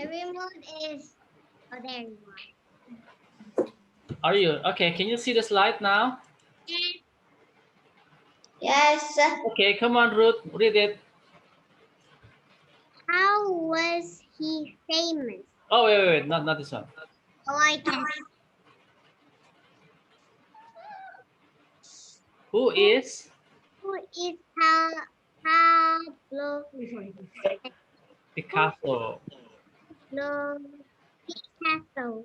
The remote is. Oh, there you Are you okay? Can you see the slide now? are. Yes. Okay, come on, Ruth, read it. How was he famous? Oh, wait, not this one. Oh, I can. Who is? Who is Pablo? Picasso. Pablo Picasso.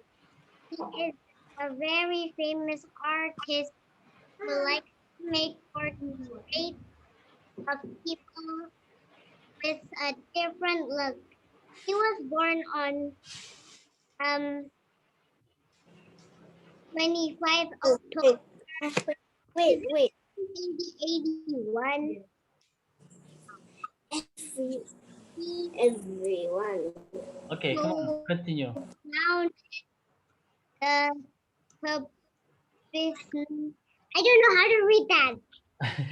He is a very famous artist who likes to make portraits of people with a different look. He was born on um 25 October Wait. 1981. He Everyone. Okay, come on, continue. founded the publishing. I don't know how to read that.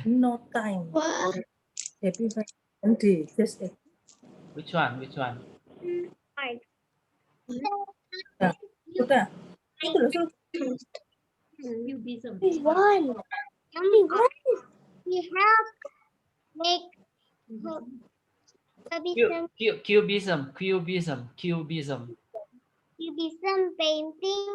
No time. What? Happy birthday. Just a Which one? Which one? Art. Ya, sudah. Itu loh, suruh. One. He helped make cubism painting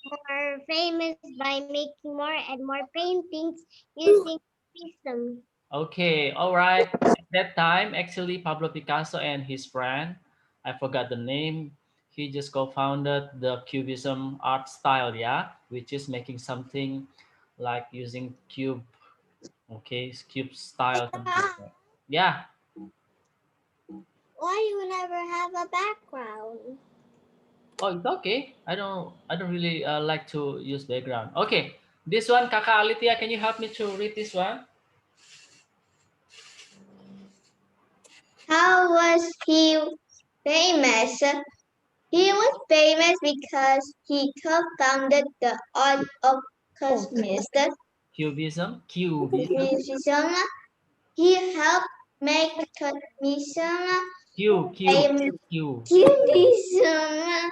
more famous by making more and more paintings using cubism. Okay, all right. At that time, actually, Pablo Picasso and his friend, I forgot the name, he just co-founded the Cubism art style, yeah, which is making something like using cube, okay, cube style, something like that. Yeah. Why you never have a background? Oh, it's okay. I don't really like to use background. Okay, this one, Kakak Alitia, can you help me to read this one? How was he famous? He was famous because he co-founded the art of cosmism. Cubism. He helped make cosmism Q, Q, famous. Q. Cubism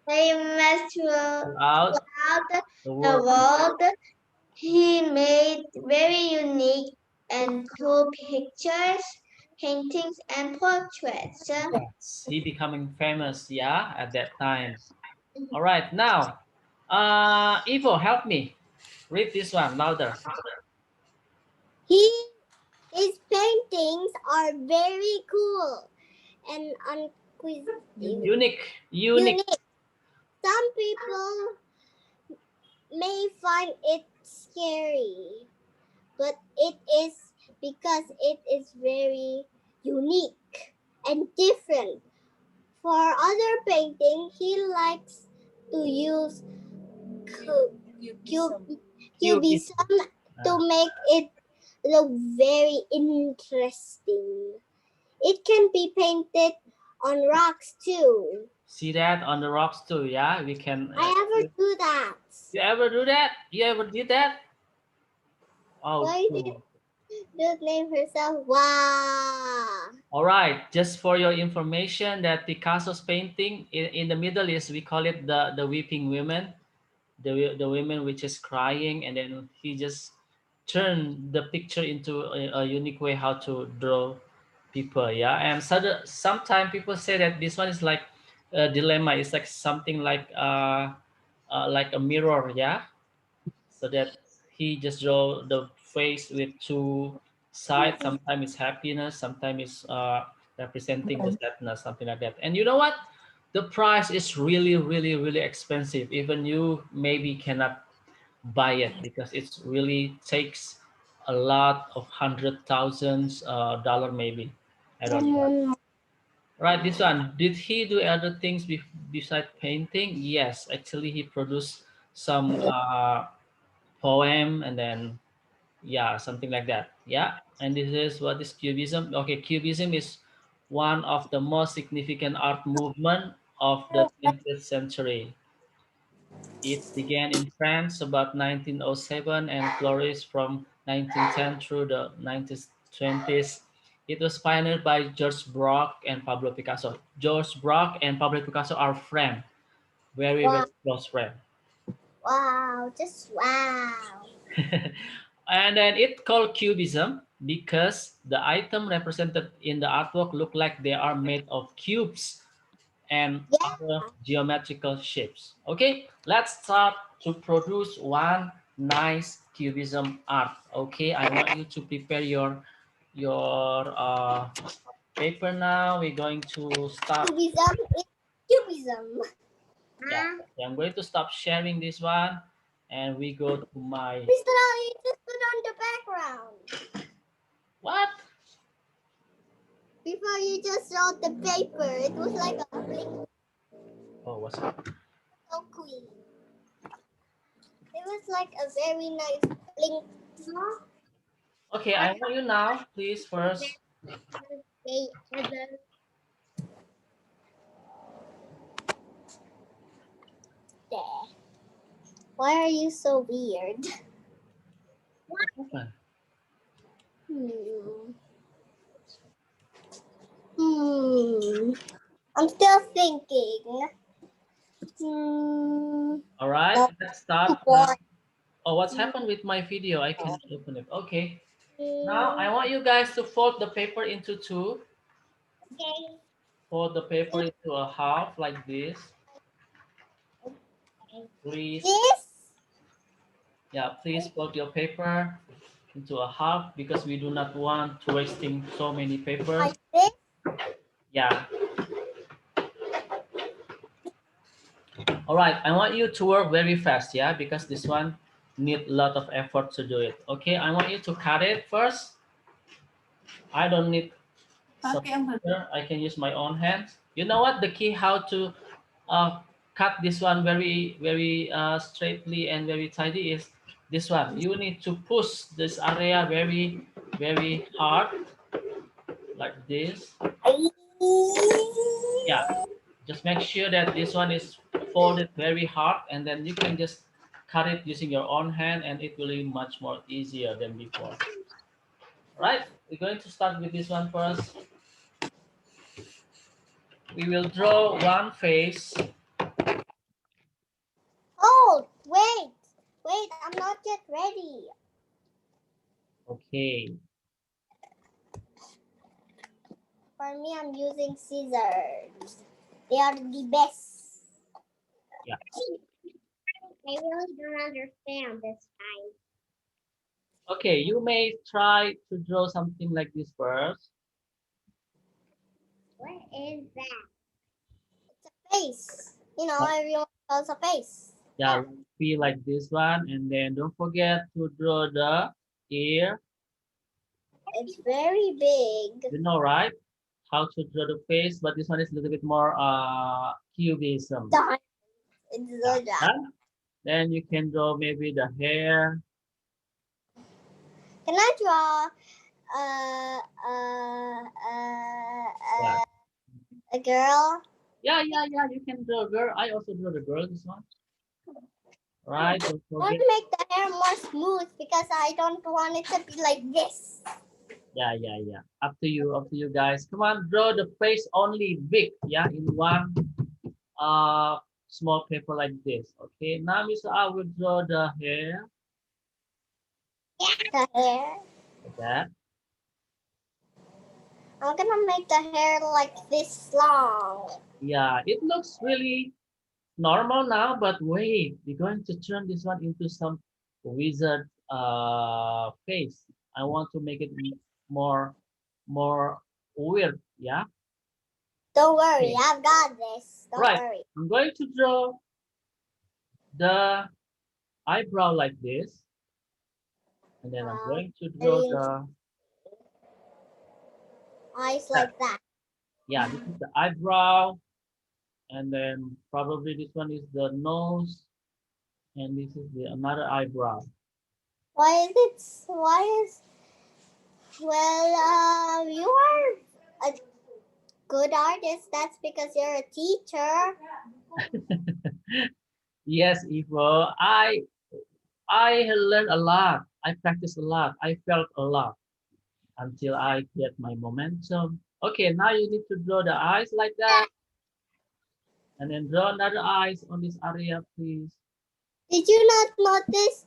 famous Throughout throughout the the world. world. He made very unique and cool pictures, paintings, and portraits. Yes, he becoming famous, yeah, at that time. All right, now, Ivo, help me. Read this one louder. His paintings are very cool and unquestionable. Unique. Some people may find it scary, but it is because it is very unique and different. For other painting, he likes to use cubism to make it look very interesting. It can be painted on rocks too. See that on the rocks too, yeah? We can. I ever do that. You ever do that? You ever did that? Oh, Why cool. did the name herself? Wow. All right, just for your information, that Picasso's painting in the Middle East, we call it the weeping women, the women which is crying, and then he just turned the picture into a unique way how to draw people, yeah. And so sometimes people say that this one is like a dilemma. It's like something like a mirror, yeah. So that he just draw the face with two sides. Sometimes it's happiness, sometimes it's representing the sadness, something like that. And you know what, the price is really really really expensive. Even you maybe cannot buy it because it's really takes a lot of hundred thousands dollar maybe. I don't know. Right, this one, did he do other things besides painting? Yes, actually he produced some poem, and then yeah, something like that, yeah. And this is what is cubism. Okay, cubism is one of the most significant art movement of the 20th century. It began in France about 1907 and flourished from 1910 through the 1920s. It was pioneered by George Braque and Pablo Picasso. George Braque and Pablo Picasso are friends, very, Wow. very close friends. Wow. Just wow. And then it called cubism because the item represented in the artwork look like they are made of cubes and Yeah. other geometrical shapes. Okay, let's start to produce one nice cubism art. Okay, I want you to prepare your paper now. We're going to stop. Cubism is cubism. Yeah, Huh? okay, I'm going to stop sharing this one, and we go to my Mr. Ali, just put on the background. what? Before you just wrote the paper, it was like a blink Oh, what's up? so queen. It was like a very nice blink. Okay, I want you now, please first. There. Why are you so weird? What happened? Hmm. Hmm. I'm still thinking. Hmm. All right, Oh, let's start now. boy. Oh, what's happened with my video? I cannot open it. Okay. Now Hmm. I want you guys to fold the paper into two. Okay. Fold the paper into a half like this. Please, This? yeah, please fold your paper into a half because we do not want to wasting so many papers. Like this? Yeah. All right. I want you to work very fast, yeah, because this one need a lot of effort to do it. Okay. I want you to cut it first. I don't need some Pakai yang paper. I can use my own hands. You know what? The key how to uh, cut this one very, very straightly and very tidy is this one. You need to push this area very, very hard like this. Yeah. Just make sure that this one is folded very hard and then you can just cut it using your own hand and it will be much more easier than before. Right? We're going to start with this one first. We will draw one face. Oh, wait. Wait, I'm not yet ready. Okay. For me, I'm using scissors. They are the best. Yeah. I really don't understand this time. Okay, you may try to draw something like this first. What is that? It's a face. You know, Uh, everyone calls a face. Yeah, be like this one, and then don't forget to draw the ear. It's very big. You know, right? How to draw the face, but this one is a little bit more cubism. Done. It's Yeah. so done. Done? Then you can draw maybe the hair. Can I draw Yeah. a girl? Yeah, yeah, yeah. You can draw a girl. I also draw the girl. This one. Right. Don't I want forget. to make the hair more smooth because I don't want it to be like this. Yeah, yeah, yeah. Up to you. Up to you guys. Come on, draw the face only big. Yeah, in one small paper like this. Okay. Now, Mr. I will draw the hair. The hair. Like that. I'm gonna make the hair like this long. Yeah, it looks really normal now, but wait, we're going to turn this one into some wizard face. I want to make it more more weird. Yeah. Don't worry, Okay. I've got this. Don't Right. worry. I'm going to draw the eyebrow like this, and then I'm Wow. going to draw Very the eyes that. like that. Yeah, this is the eyebrow, and then probably this one is the nose, and this is the another eyebrow. Why is it? Why is? Well, you are a good artist. That's because you're a teacher. Yes, Ivo, I learned a lot. I practiced a lot. I felt a lot. until I get my momentum. Okay, now you need to draw the eyes like that. And then draw another eyes on this area, please. Did you not notice?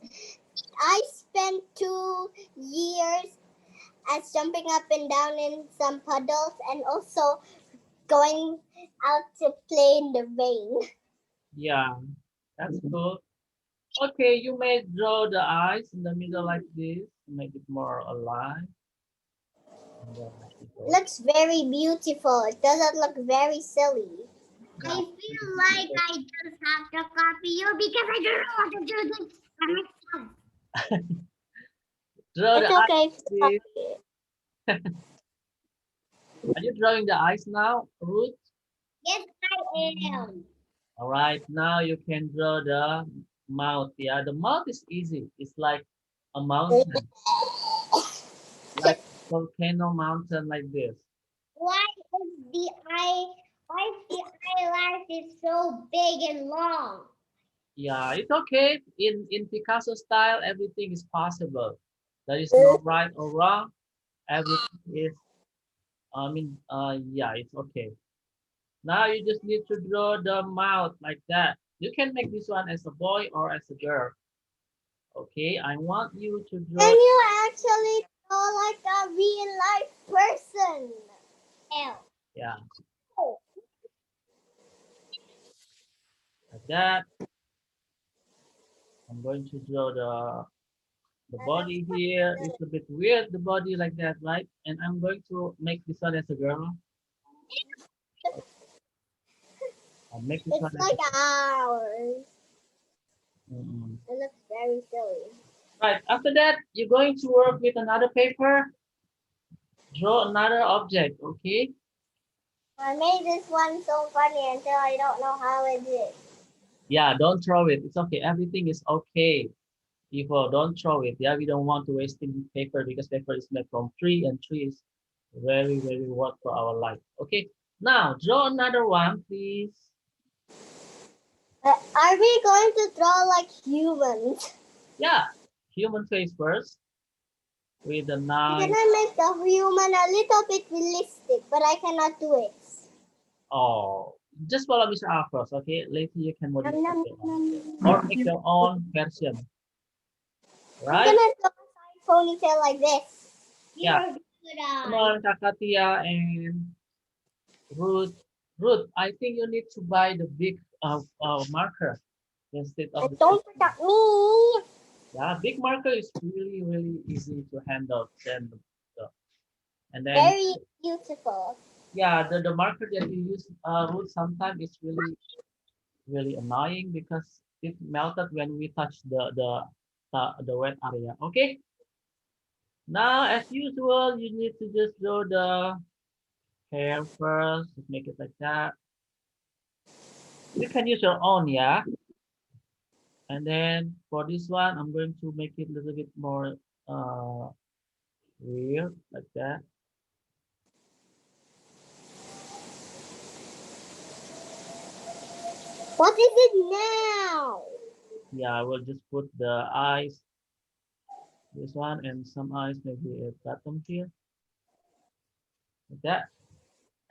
I spent 2 years as jumping up and down in some puddles and also going out to play in the rain. Yeah, that's cool. Okay, you may draw the eyes in the middle like this, make it more alive. And then let it go. Looks very beautiful. It doesn't look very silly. Yeah, I feel like I just have to copy you because I don't know how to do this by myself. draw the It's eyes, okay if you copy please. it. Are you drawing the eyes now, Ruth? Yes, I am. All right, now you can draw the mouth. Yeah, the mouth is easy. It's like a mountain, like volcano mountain like this. Why is the eye? Why is the eyelash is so big and long? Yeah, it's okay. In Picasso style, everything is possible. There is no right or wrong. Everything is, yeah, it's okay. Now you just need to draw the mouth like that. You can make this one as a boy or as a girl. Okay, I want you to draw. Can you actually draw like a real life person? Ew. Yeah, like that. I'm going to draw the body here. It's a bit weird, the body like that, right? And I'm going to make this one as a girl. I'll make this one It's as a like ours. mm. It looks very silly. Right. After that, you're going to work with another paper. Draw another object. Okay. I made this one so funny until I don't know how it is. Yeah. Don't throw it. It's okay. Everything is okay. People, don't throw it. Yeah. We don't want to wasting paper because paper is made from tree and tree is very very worth for our life. Okay. Now draw another one, please. Are we going to draw like humans? Yeah. Human face first with a Can knife. I make the human a little bit realistic, but I cannot do it. Oh, just follow Mr. R first, okay? Later you can modify Nom, nom, your nom. own or make your own version, I'm right? gonna draw a side ponytail like this. Yeah. You're good Come on. on, Kakatia and Ruth. Ruth, I think you need to buy the big marker instead of And the don't forget me. yeah, big marker is really really easy to handle. And then Very beautiful. yeah, the marker that you use, Ruth, sometimes it's really really annoying because it melted when we touch the wet area. Okay. Now, as usual, you need to just draw the hair first. Just make it like that. You can use your own, yeah. And then for this one, I'm going to make it a little bit more weird, like that. What is it now? Yeah, I will just put the eyes, this one, and some eyes maybe at bottom here, like that.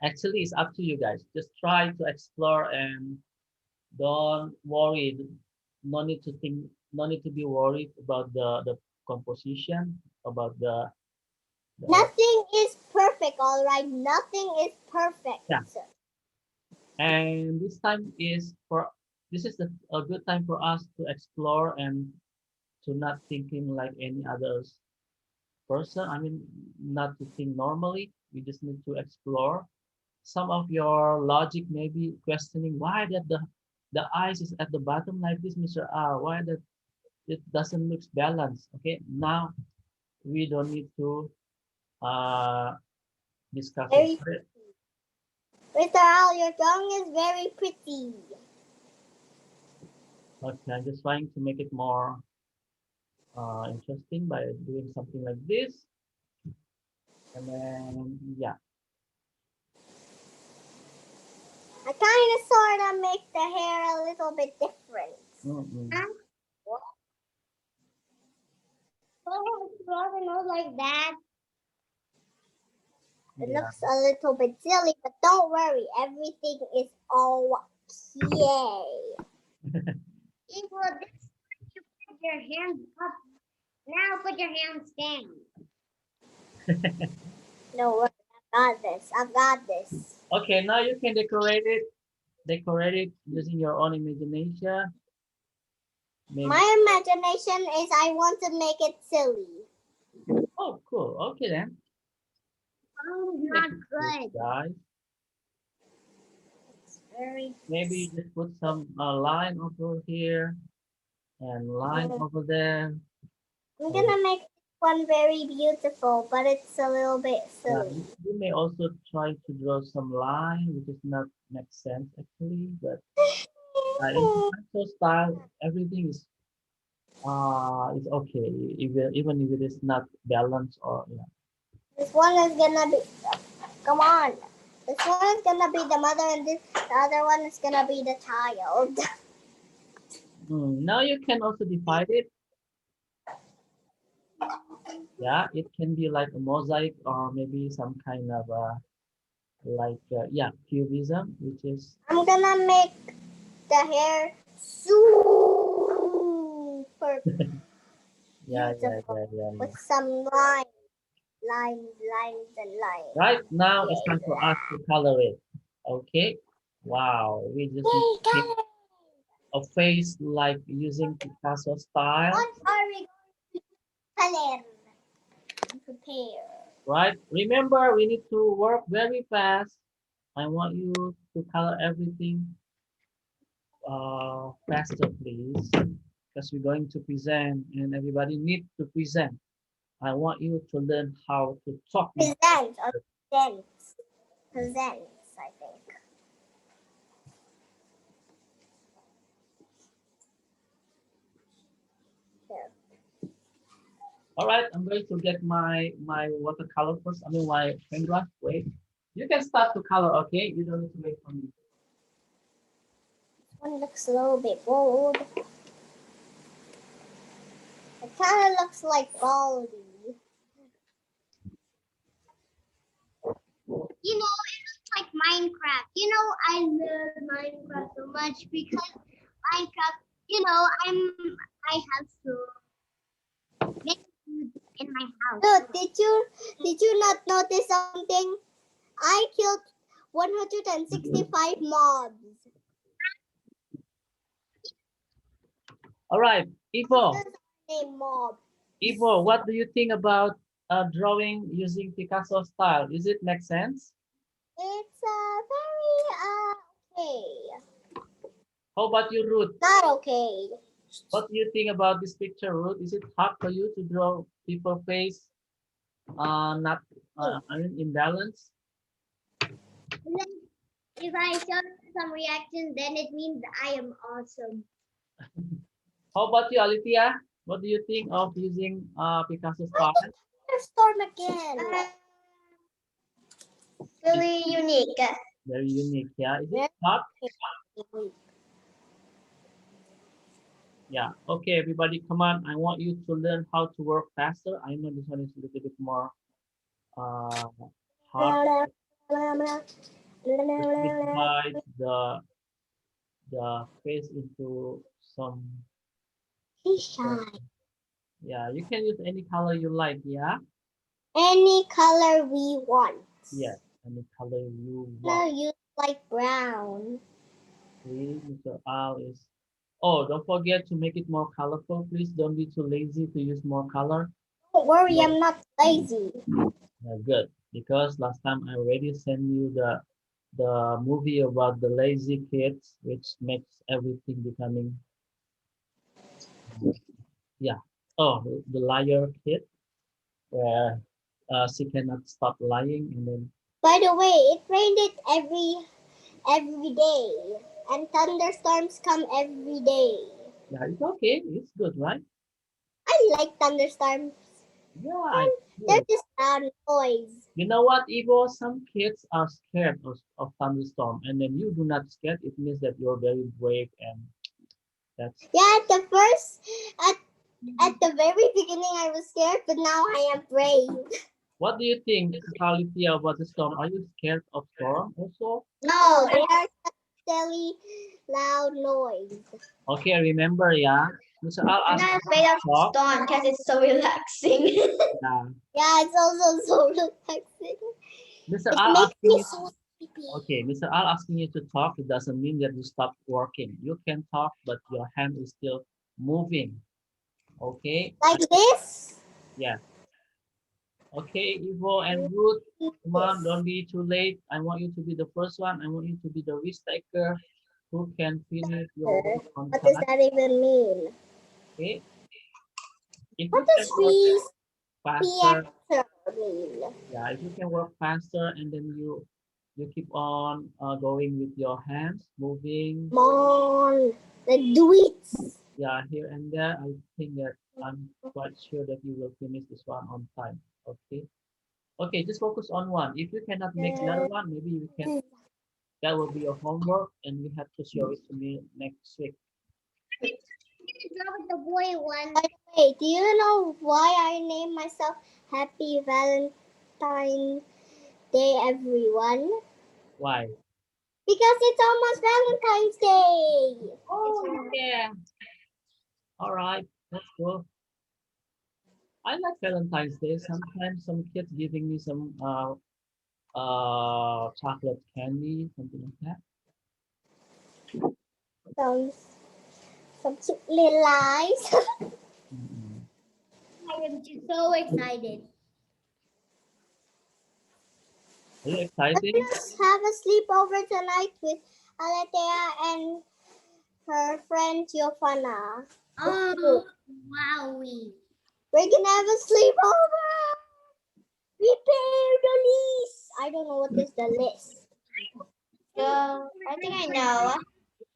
Actually, it's up to you guys. Just try to explore and don't worry. No need to think. No need to be worried about the composition, about the Nothing is perfect, all right? Nothing is perfect. yeah. And this time is for this is a good time for us to explore and to not thinking like any others person. I mean, not to think normally. We just need to explore. Some of your logic may be questioning why that the eyes is at the bottom like this, Mr. R. Why that it doesn't look balanced? Okay, now we don't need to uh discuss it. Very, Mr. Al, your tongue is very pretty. Okay, I'm just trying to make it more interesting by doing something like this. And then, yeah. I kind of sort of make the hair a little bit different. Mm-mm. Huh? What? So I have to draw the nose like that. It Yeah. looks a little bit silly, but don't worry, everything is okay. Equal this you put your hands up. Now put your hands down. No worry, I got this. I got this. Okay, now you can decorate it. Decorate it using your own imagination. Maybe. My imagination is I want to make it silly. Oh, cool. Okay then. Oh, Make not it good. guys. It's very. Maybe you just put some line over here and line over there. I'm gonna make one very beautiful, but it's a little bit Yeah, silly. you may also try to draw some line, which is not make sense actually, but in Picasso style, everything is okay, even if it is not balanced or yeah. This one is gonna be. Come on. This one is gonna be the mother, and the other one is gonna be the child. Now you can also divide it. Yeah, it can be like a mosaic or maybe some kind of yeah, cubism, which is I'm gonna make the hair super yeah, beautiful yeah. with some lines, and lines. Right now it's time for Yeah. us to color it. Okay. Wow, we just need Yay, to make got it. a face like using Picasso style, What are we going to color? Prepare. right? Remember, we need to work very fast. I want you to color everything faster, please, because we're going to present and everybody needs to present. I want you to learn how to talk. Present or presents. Presents, I think. Here. All right, I'm going to get my watercolor first. I mean my paintbrush. Wait, you can start to color. Okay, you don't need to wait for me. This one looks a little bit bold. It kind of looks like Baldy. You know, it looks like Minecraft. You know, I love Minecraft so much because Minecraft, you know, I have so many food in my house. Look, did you not notice something? I killed 165 mobs. All right, Ivo. This is a mob. Ivo, what do you think about drawing using Picasso style? Is it make sense? It's very okay. How about you, Ruth? Not okay. What do you think about this picture, Ruth? Is it hard for you to draw people face not I mean imbalance? And then if I show some reaction, then it means I am awesome. How about you, Alithia? What do you think of using Picasso style? Storm again. Really unique. Very unique, yeah. Is it hard? Yeah. Okay, everybody, come on. I want you to learn how to work faster. I know this one is a little bit more hard. Just divide the face into some. He's shy. Yeah, you can use any color you like. Yeah. Any color we want. Yes, any color you No, want. use like brown. Please, Mr. Al is. Oh, don't forget to make it more colorful. Please don't be too lazy to use more color. Don't worry, I'm not lazy. Good, because last time I already sent you the movie about the lazy kids, which makes everything becoming yeah. Oh, the liar kid, where she cannot stop lying, and then By the way, it rained it every day, and thunderstorms come every day. yeah, it's okay. It's good, right? I like thunderstorms. Yeah, They're just loud noise. you know what, Ivo? Some kids are scared of thunderstorm, and then you do not scared. It means that you're very brave, and that's Yeah, at the very beginning I was scared, but now I am brave. What do you think, Alicia, about the storm? Are you scared of storm also? No, they are such silly loud noise. Okay, remember, yeah. Mr. Al I'm asked not you afraid to of talk. storm because it's so relaxing. Yeah. Yeah, it's also so relaxing. Mr. It Al makes asking me you. so sleepy. Okay, Mr. Al asking you to talk. It doesn't mean that you stop working. You can talk, but your hand is still moving. Okay. Like this? Yeah. Okay, Ivo and Ruth, come on, don't be too late. I want you to be the first one. I want you to be the risk taker who can finish your work on What does time. that even mean? Okay. If What you can does work free faster, theater mean? yeah, if you can work faster and then you keep on going with your hands moving, Come on. Like do it. yeah, here and there, I think that I'm quite sure that you will finish this one on time. Okay. Okay, just focus on one. If you cannot make the other one, maybe you can. That will be your homework, and you have to show it to me next week. Draw with the boy one. By the way, do you know why I named myself Happy Valentine's Day, everyone? Why? Because it's almost Valentine's Day. Oh yeah. All right, let's go. I like Valentine's Day. Sometimes some kids giving me some chocolate candy, something like that. Some, some cute little eyes. Mm-mm. I am just so excited. Are you excited? Let's have a sleepover tonight with Aletea and her friend Giovanna. Oh, wowie. We're gonna have a sleepover. Prepare the list. I don't know what is the list. So, I think I know.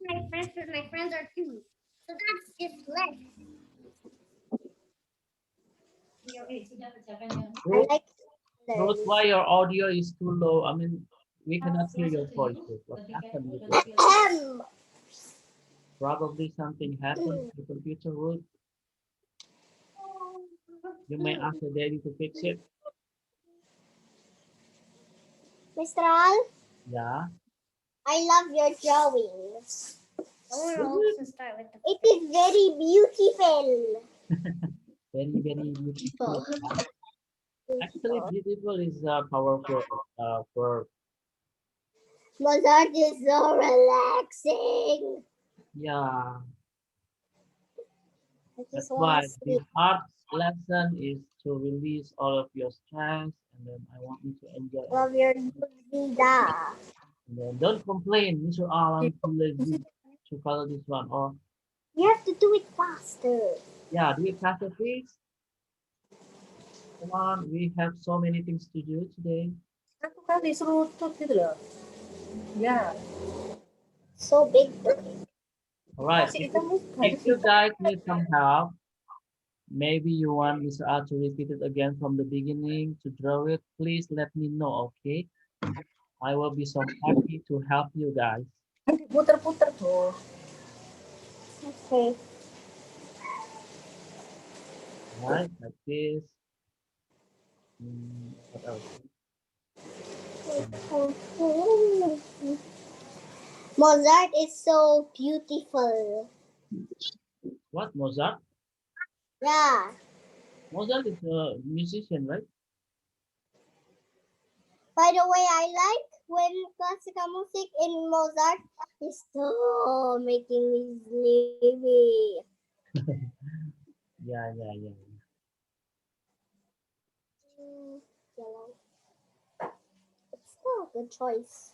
My friends, but my friends are two. So that's just less. I Ruth, like Ruth, colors. why your audio is too low? I mean, we cannot hear your voice. Ruth. What happened with it? Ahem. Probably something happened to the computer, Ruth. You may ask your daddy to fix it. Mr. Al, Yeah. I love your drawing. I want to also start with the It is very beautiful. Very, very beautiful. Actually, beautiful is a powerful word. Mozart is so relaxing. Yeah. I That's just want why to the sleep. hard lesson is to release all of your stress, and then I want you to enjoy it. Love your Buddha. And then don't complain, Mr. Al, I'm too lazy to follow this one. Or You have to do it faster. yeah, do it faster, please. Come on, we have so many things to do today. Satu kali serutut gitu loh. Ya, So big. All right. kasih hitam If harus you hitam. guys need some help, maybe you want Mr. Al to repeat it again from the beginning to draw it, please let me know, okay? I will be so happy to help you guys. Nanti puter-puter tuh. Okay. All right, like this. What else? Mozart is so beautiful. What, Mozart? Yeah. Mozart is a musician, right? By the way, I like when classical music in Mozart is so making me sleepy. Yeah, yeah, yeah. Yellow. It's still a good choice.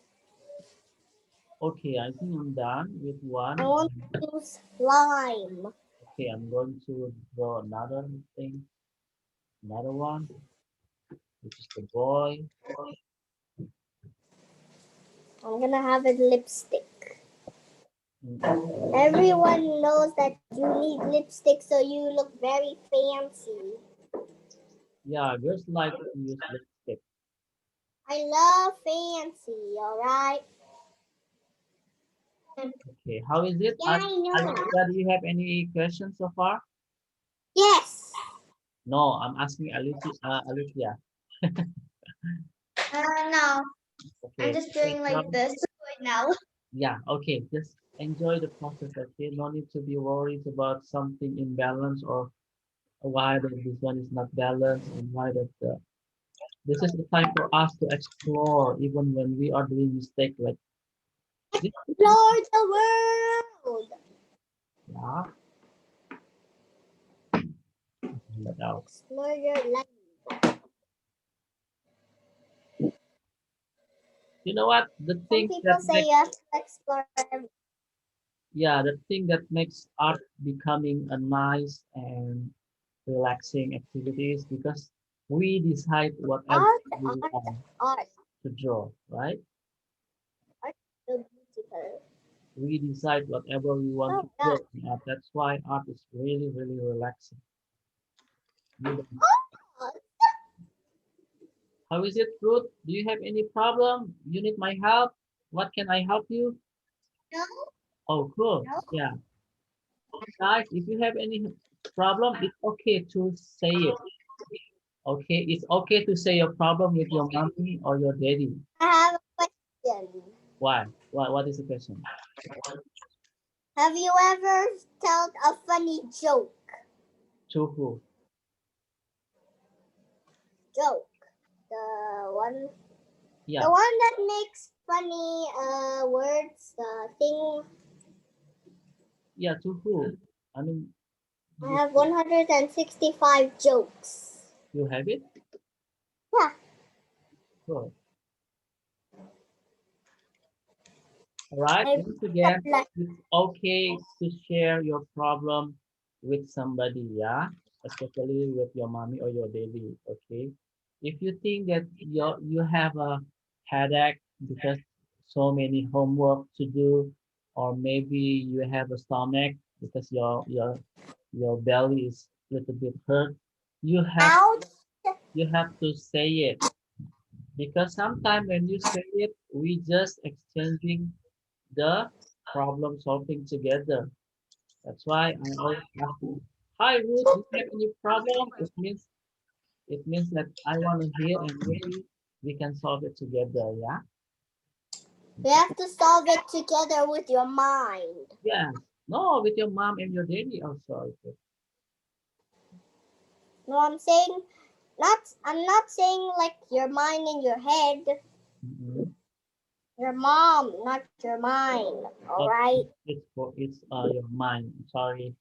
Okay, I think I'm done with one. I want to use lime. Okay, I'm going to draw another thing, another one, which is the boy. I'm gonna have a lipstick. Mm, Everyone knows that you need lipstick so you look very fancy. yeah, girls like to use lipstick. I love fancy, alright? Okay, how is it? Yeah, I know. Alicia, do you have any questions so far? Yes. No, I'm asking Alicia. Alicia. No, I'm Okay. just doing like this right now. Yeah, okay. Just enjoy the process, okay? No need to be worried about something imbalance or why that this one is not balanced and why that this is the time for us to explore even when we are doing mistake like this. Explore the world. Yeah. Let out. Explore your life. You know what? The Some thing that people say makes you have to explore. yeah, the thing that makes art becoming a nice and relaxing activities because we decide whatever Art, we art, want art, to draw, right? art, so beautiful. We decide whatever we want to Oh draw God. in art. That's why art is really, really relaxing. You don't- Oh, How is it, Ruth? Do you have any problem? You need my help? What can I help you? no, Oh, cool. no. Yeah. Guys, if you have any problem, it's okay to say it. Okay, it's okay to say your problem with your mommy or your daddy. I have a question. Why? What is the question? Have you ever told a funny joke? To who? Joke. The one, Yeah, the one that makes funny words. The thing. yeah, to who? I mean, I you, have 165 jokes. you have it? Yeah. Cool. All right. I Once again, like. it's okay to share your problem with somebody, yeah, especially with your mommy or your daddy. Okay. If you think that you have a headache because so many homework to do, or maybe you have a stomach because your belly is a little bit hurt, you have Ouch. you have to say it because sometimes when you say it, we just exchanging the problem solving together. That's why I always ask you, hi Ruth, do you have any problem? It means that I want to hear and maybe we can solve it together, yeah? You have to solve it together with your mind. Yes. No, with your mom and your daddy also. Okay. No, I'm saying not. I'm not saying like your mind in your head. Mhm. Your mom, not your mind. All But right. it's your mind. Sorry.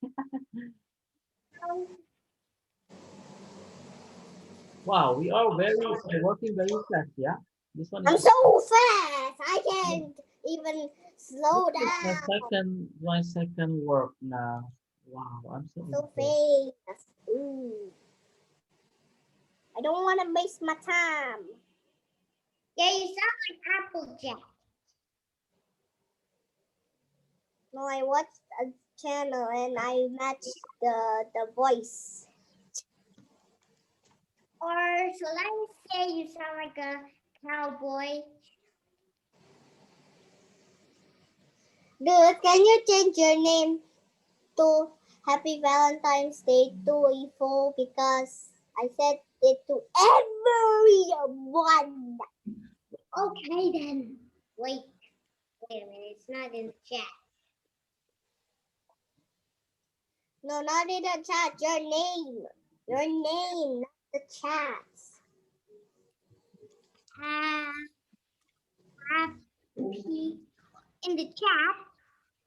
Wow, we are working very fast, yeah? This one is I'm so fast. I can't even this slow is down. my second work now. Wow, I'm so So impressed. fast. Ooh. I don't want to waste my time. Yeah, you sound like Applejack. No, I watched a channel and I matched the voice. Or shall I say you sound like a cowboy? Dude, can you change your name to Happy Valentine's Day to Ifo because I said it to everyone. Okay then. Wait a minute. It's not in the chat. No, not in the chat. Your name. Your name, not the chats. Happy in the chat.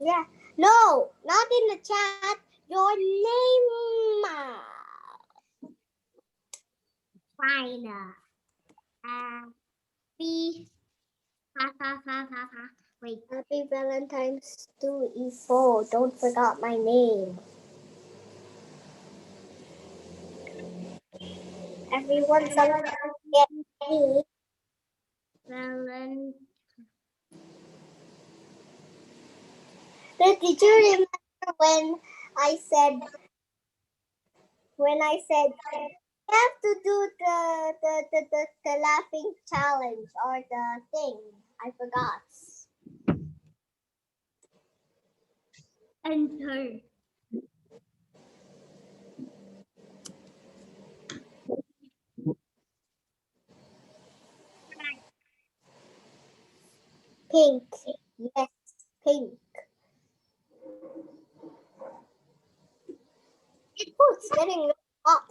Yeah. No, not in the chat. Your name. Fine. Happy. Ha. Wait. Happy Valentine's to Ifo. Don't forget my name. Everyone celebrate me. Valentine. Did you remember I said when I said you have to do the laughing challenge or the thing? I forgot. Enter. Pink. Yes, pink. Oh, it's getting really hot.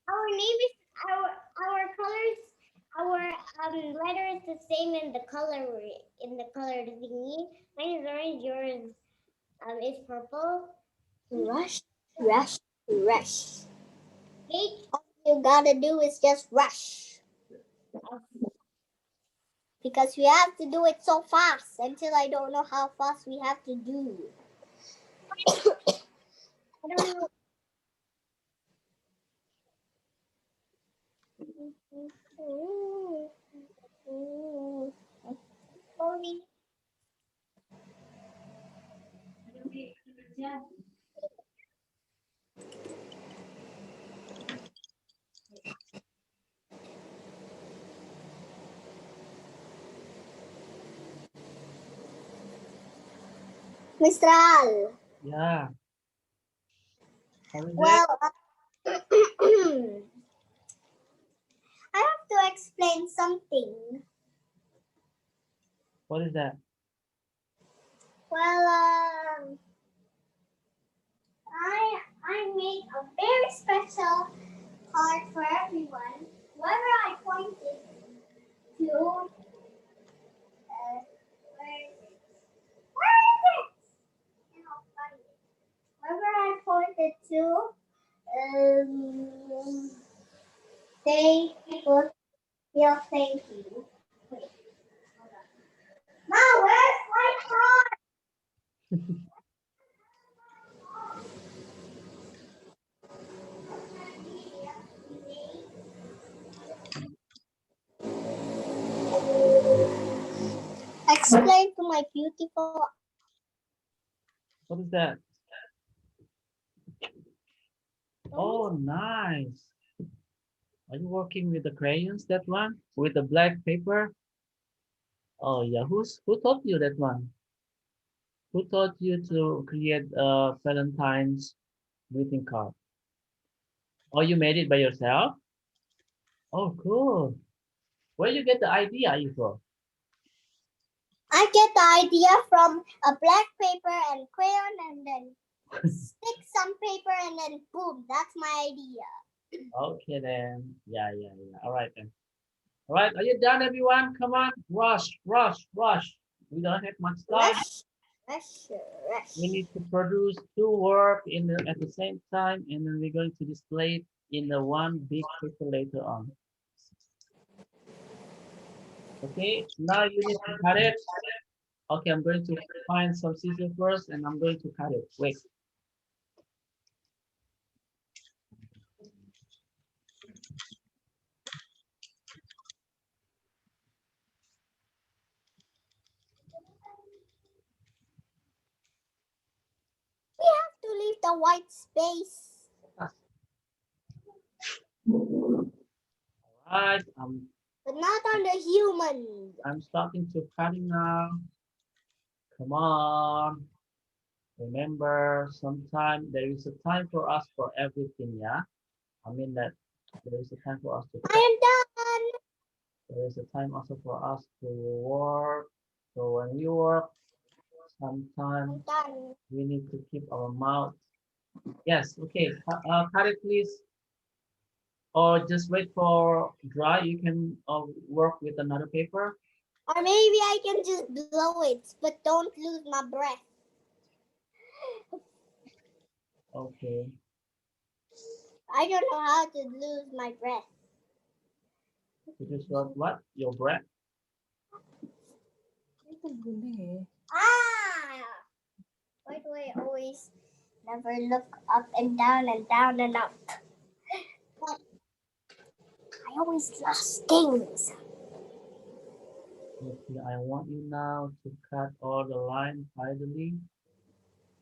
Our name is our colors. Our letter is the same in the color thingy. Mine is orange. Yours is purple. Rush, rush, rush. H. All you gotta do is just rush. Because we have to do it so fast until I don't know how fast we have to do. I don't know. Slowly. Mistral. Yeah. How is it? Well, I have to explain something. What is that? Well, I made a very special card for everyone. Whoever I pointed to, where is it? You know, funny. Whoever I pointed to, they will feel thank you. Wait, hold on. Ma, where's my card? Explain to my beautiful. What is that? Oh, nice. Are you working with the crayons, that one? With the black paper? Oh, yeah. Who taught you that one? Who taught you to create a Valentine's greeting card? Oh, you made it by yourself? Oh, cool. Where you get the idea, Ifo? I get the idea from a black paper and crayon and then stick some paper and then boom, that's my idea. Okay then. Yeah. All right then. All right, are you done, everyone? Come on, rush, rush, rush. We don't have much time. Rush, rush, rush. We need to produce two work at the same time, and then we're going to display it in the one big paper later on. Okay, now you need to cut it. Okay, I'm going to find some scissors first, and I'm going to cut it. Wait. We have to leave the white space. All right, But not on the human. I'm starting to cutting now. Come on. Remember, sometime there is a time for us for everything, yeah? I mean that there is a time for us to I am done. there is a time also for us to work. So when we work, sometimes I'm done. we need to keep our mouth. Yes, okay. Cut it, please. Or just wait for dry. You can work with another paper. Or maybe I can just blow it, but don't lose my breath. Okay. I don't know how to lose my breath. You just want what? Your breath? Ah! Why do I always never look up and down and down and up? What? I always lost things. Okay, I want you now to cut all the lines tidily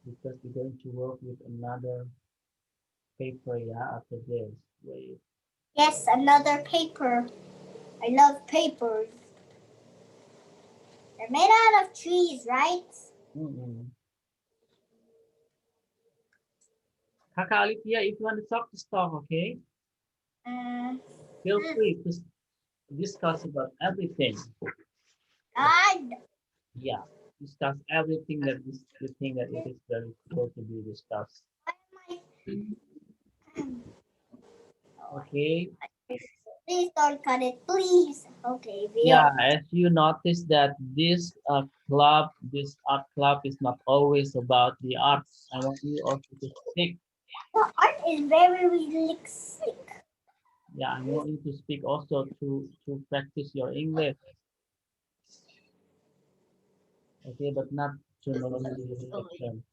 because we're going to work with another paper, yeah, after this. Wait. Yes, another paper. I love papers. They're made out of trees, right? Mm-mm. Kakak Alithia, if you want to talk, just talk, okay? Uh, Feel free discuss about everything. God. Yeah, discuss everything that is you think that it is very cool to be discussed. Okay. Please don't cut it, please. Okay, Yeah, Bill. as you notice that this club, this art club is not always about the arts. I want you also to speak. The art is very realistic. Yeah, I want you to speak also to practice your English. Okay, but not to know the action.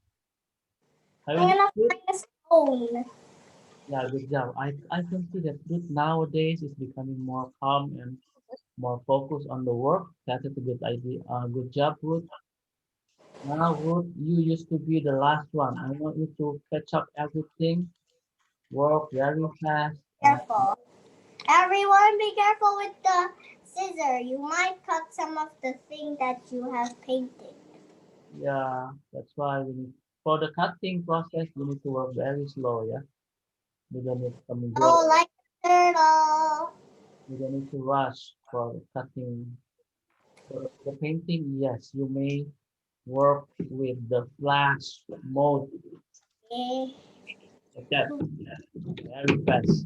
Have I'm you gonna good? find a stone. Yeah, good job. I can see that Ruth nowadays is becoming more calm and more focused on the work. That is a good idea. Good job, Ruth. Now, Ruth, you used to be the last one. I want you to catch up everything, work very fast, and Careful. Everyone be careful with the scissor. You might cut some of the thing that you have painted. yeah, that's why we need, for the cutting process, we need to work very slow. Yeah, we don't need some good. Oh, like a turtle. We don't need to rush for the cutting. For the painting, yes, you may work with the flash mode Yeah. like that. Very fast.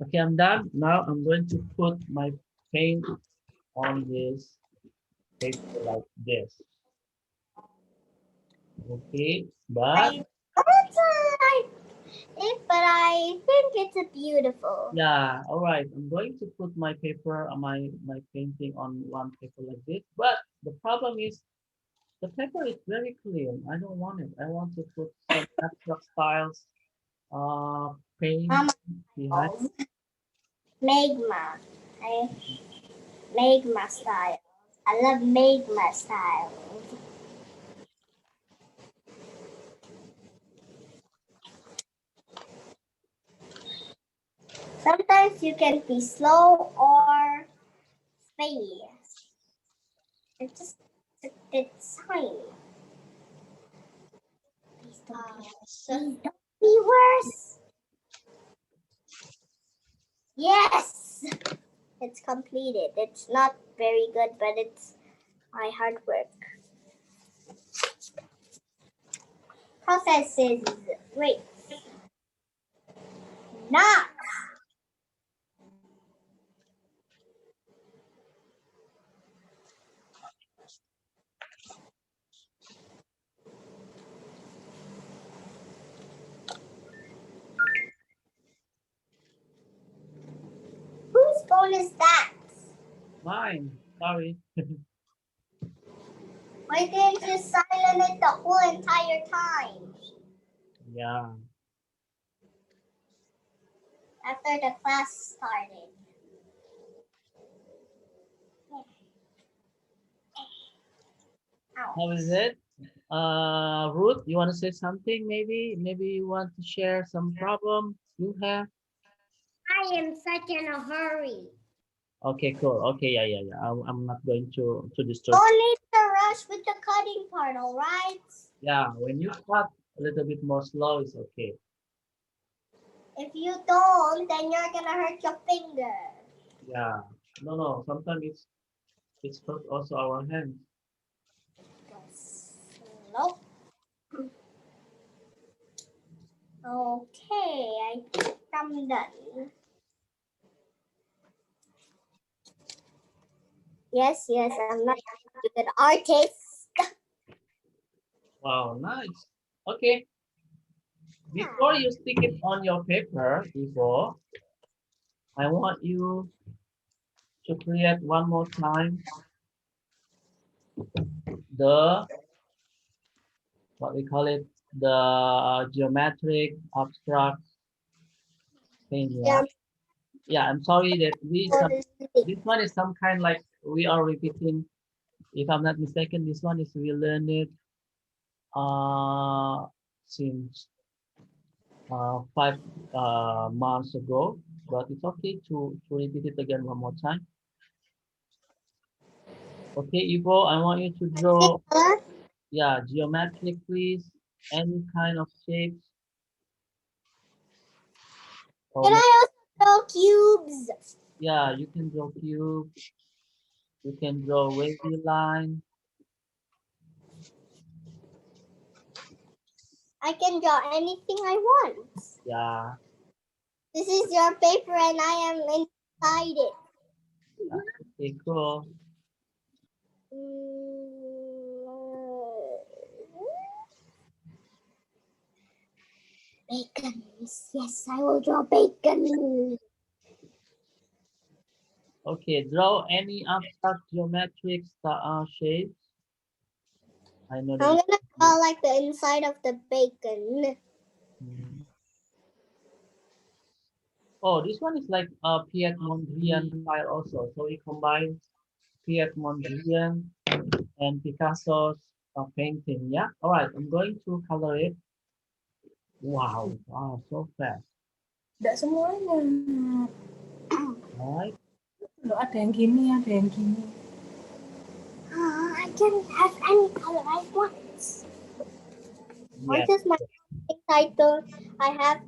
Okay, I'm done. Now I'm going to put my paint on this paper like this. Okay, but I don't like it, but I think it's a beautiful. yeah, all right. I'm going to put my paper on my painting on one paper like this. But the problem is the paper is very clean. I don't want it. I want to put some abstract styles, paint Mama behind. calls magma. I magma style. I love magma style. Sometimes you can be slow or fast. It's just the sign. Please don't be worse. Yes, it's completed. It's not very good, but it's my hard work. Processes. Wait, not. Whose phone is that? Mine. Sorry. Why didn't you silence it the whole entire time? Yeah. After the class started. How is Ouch. it? Ruth, you want to say something? Maybe you want to share some problem you have. I am such in a hurry. Okay, cool. Okay, yeah. I'm not going to disturb. Don't need to rush with the cutting part, alright? Yeah, when you cut a little bit more slow, it's okay. If you don't, then you're gonna hurt your finger. Yeah. No. Sometimes it's hurt also our hands. Nope. Okay, I think I'm done. Yes, I'm not a good artist. Wow, nice. Okay. Before you stick it on your paper, Ivo, I want you to create one more time the what we call it the geometric abstract thing. Yeah. Yeah, Yeah. I'm sorry that we some I'm this one is some kind like we are repeating. If I'm not mistaken, this one is we learned it uh since 5 months ago, but it's okay to repeat it again one more time. Okay, Ivo, I want you to draw, yeah, geometric, please, any kind of shapes or Can I also draw cubes? Yeah, you can draw cube, you can draw wavy line. I can draw anything I want. Yeah, This is your paper and I am inside it. okay, cool. Mm, Bacons. Yes, I will draw bacon. Okay, draw any abstract geometric shapes. I know I'm that. gonna draw like the inside of the bacon. Mm. Oh, this one is like a Piet Mondrian style also. So it combines Piet Mondrian and Picasso's painting. Yeah. All right. I'm going to color it. Wow. Wow. So fast. Tidak semuanya. All right. Loh, ada yang gini, ada yang gini. I can have any color I want. Or Yes. just my title. I have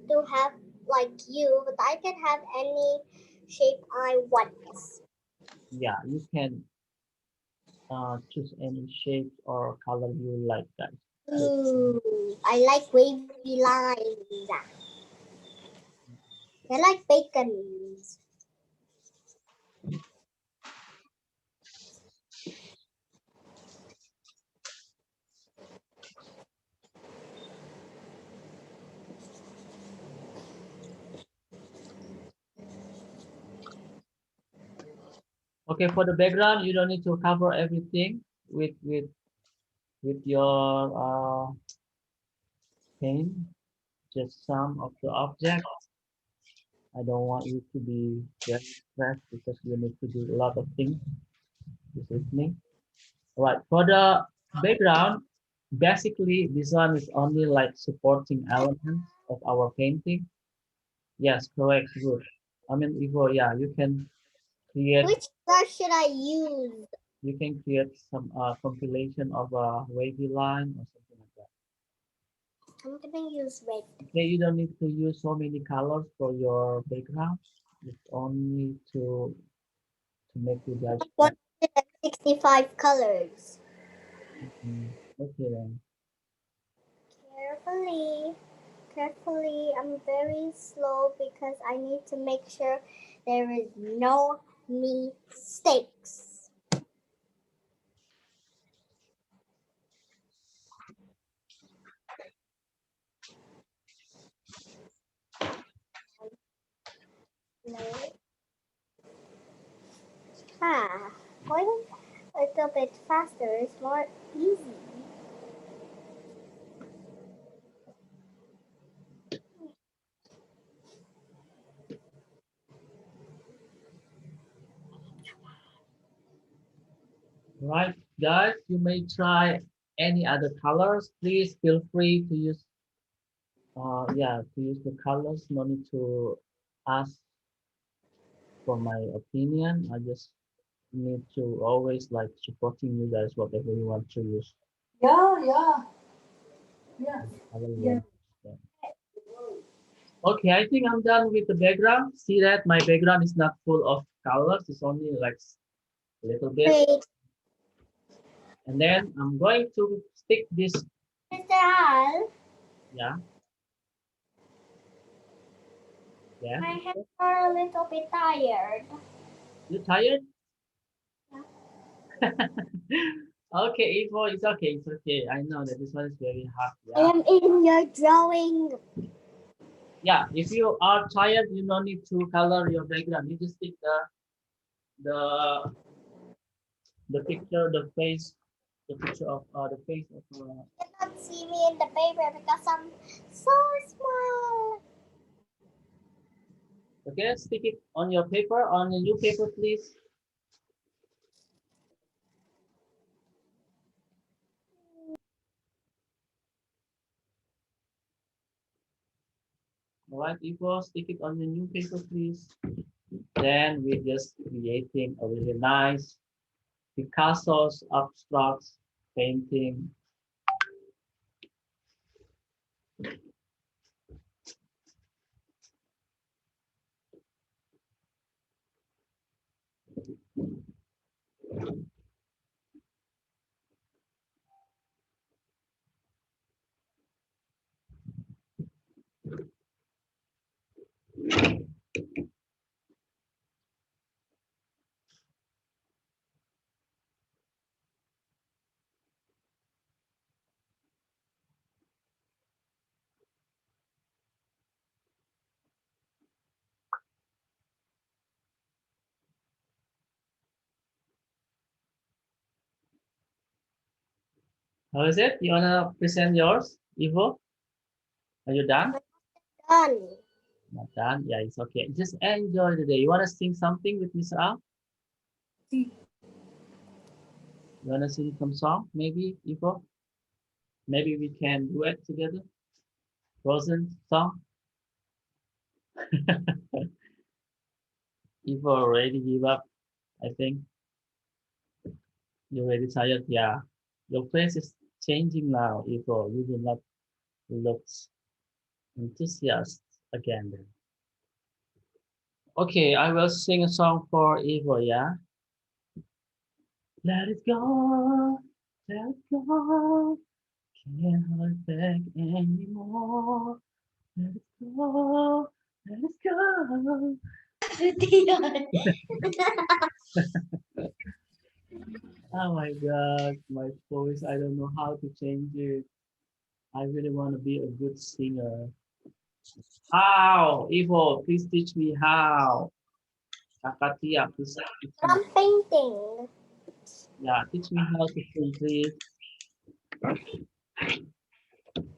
to have like you, but I can have any shape I want. Yeah. You can choose any shape or color you like, guys. I like wavy lines. I like bacons. Okay. For the background, you don't need to cover everything with your paint. Just some of the objects. I don't want you to be very stressed because you need to do a lot of things this evening. All right, for the background, basically this one is only like supporting elements of our painting. Yes, correct, good. I mean, Ivo, yeah, create, Which brush should I use? you can create some compilation of a wavy line or something like that. I'm gonna use red. Okay, you don't need to use so many colors for your background. It's only to make you guys. 165 colors. Okay then. Carefully, carefully. I'm very slow because I need to make sure there is no mistakes. No. Going a little bit faster is more easy. Right, guys, you may try any other colors. Please feel free to use, yeah, to use the colors. No need to ask for my opinion. I just need to always like supporting you guys, whatever you want to use. Ya, ya, ya. Color you Yeah. want to use. Okay, I think I'm done with the background. See that my background is not full of colors. It's only like a little bit. Wait, And then I'm going to stick this, Mr. Hal, yeah, yeah. my hands are a little bit tired. You tired? Okay, Ivo, it's okay, it's okay. I know that this one is very hard. I Yeah. am in your drawing. Yeah, if you are tired, you don't need to color your background. You just stick the the picture, the picture of the face of You cannot see me in the paper because I'm so small. okay, stick it on your paper, on a new paper, please. All right, Ivo, stick it on the new paper, please. Then we're just creating a really nice Picasso's abstract painting. How is it? You wanna present yours, Ivo? Are you done? Done. Not done? Yeah, it's okay. Just enjoy the day. You wanna sing something with Mr. Al? You wanna sing some song? Maybe, Ivo? Maybe we can duet together. Frozen song. Ivo already give up. I think you're already tired. Yeah, your face is changing now, Ivo. You do not look enthusiastic again. Then. Okay, I will sing a song for Ivo. Yeah. Let it go, let it go. Can't hold it back anymore. Let it go, let it go. Oh my God, my voice, I don't know how to change it. I really want to be a good singer. How? Ivo, please teach me how. Kakatia, please teach me. From painting. Yeah, teach me how to sing, please.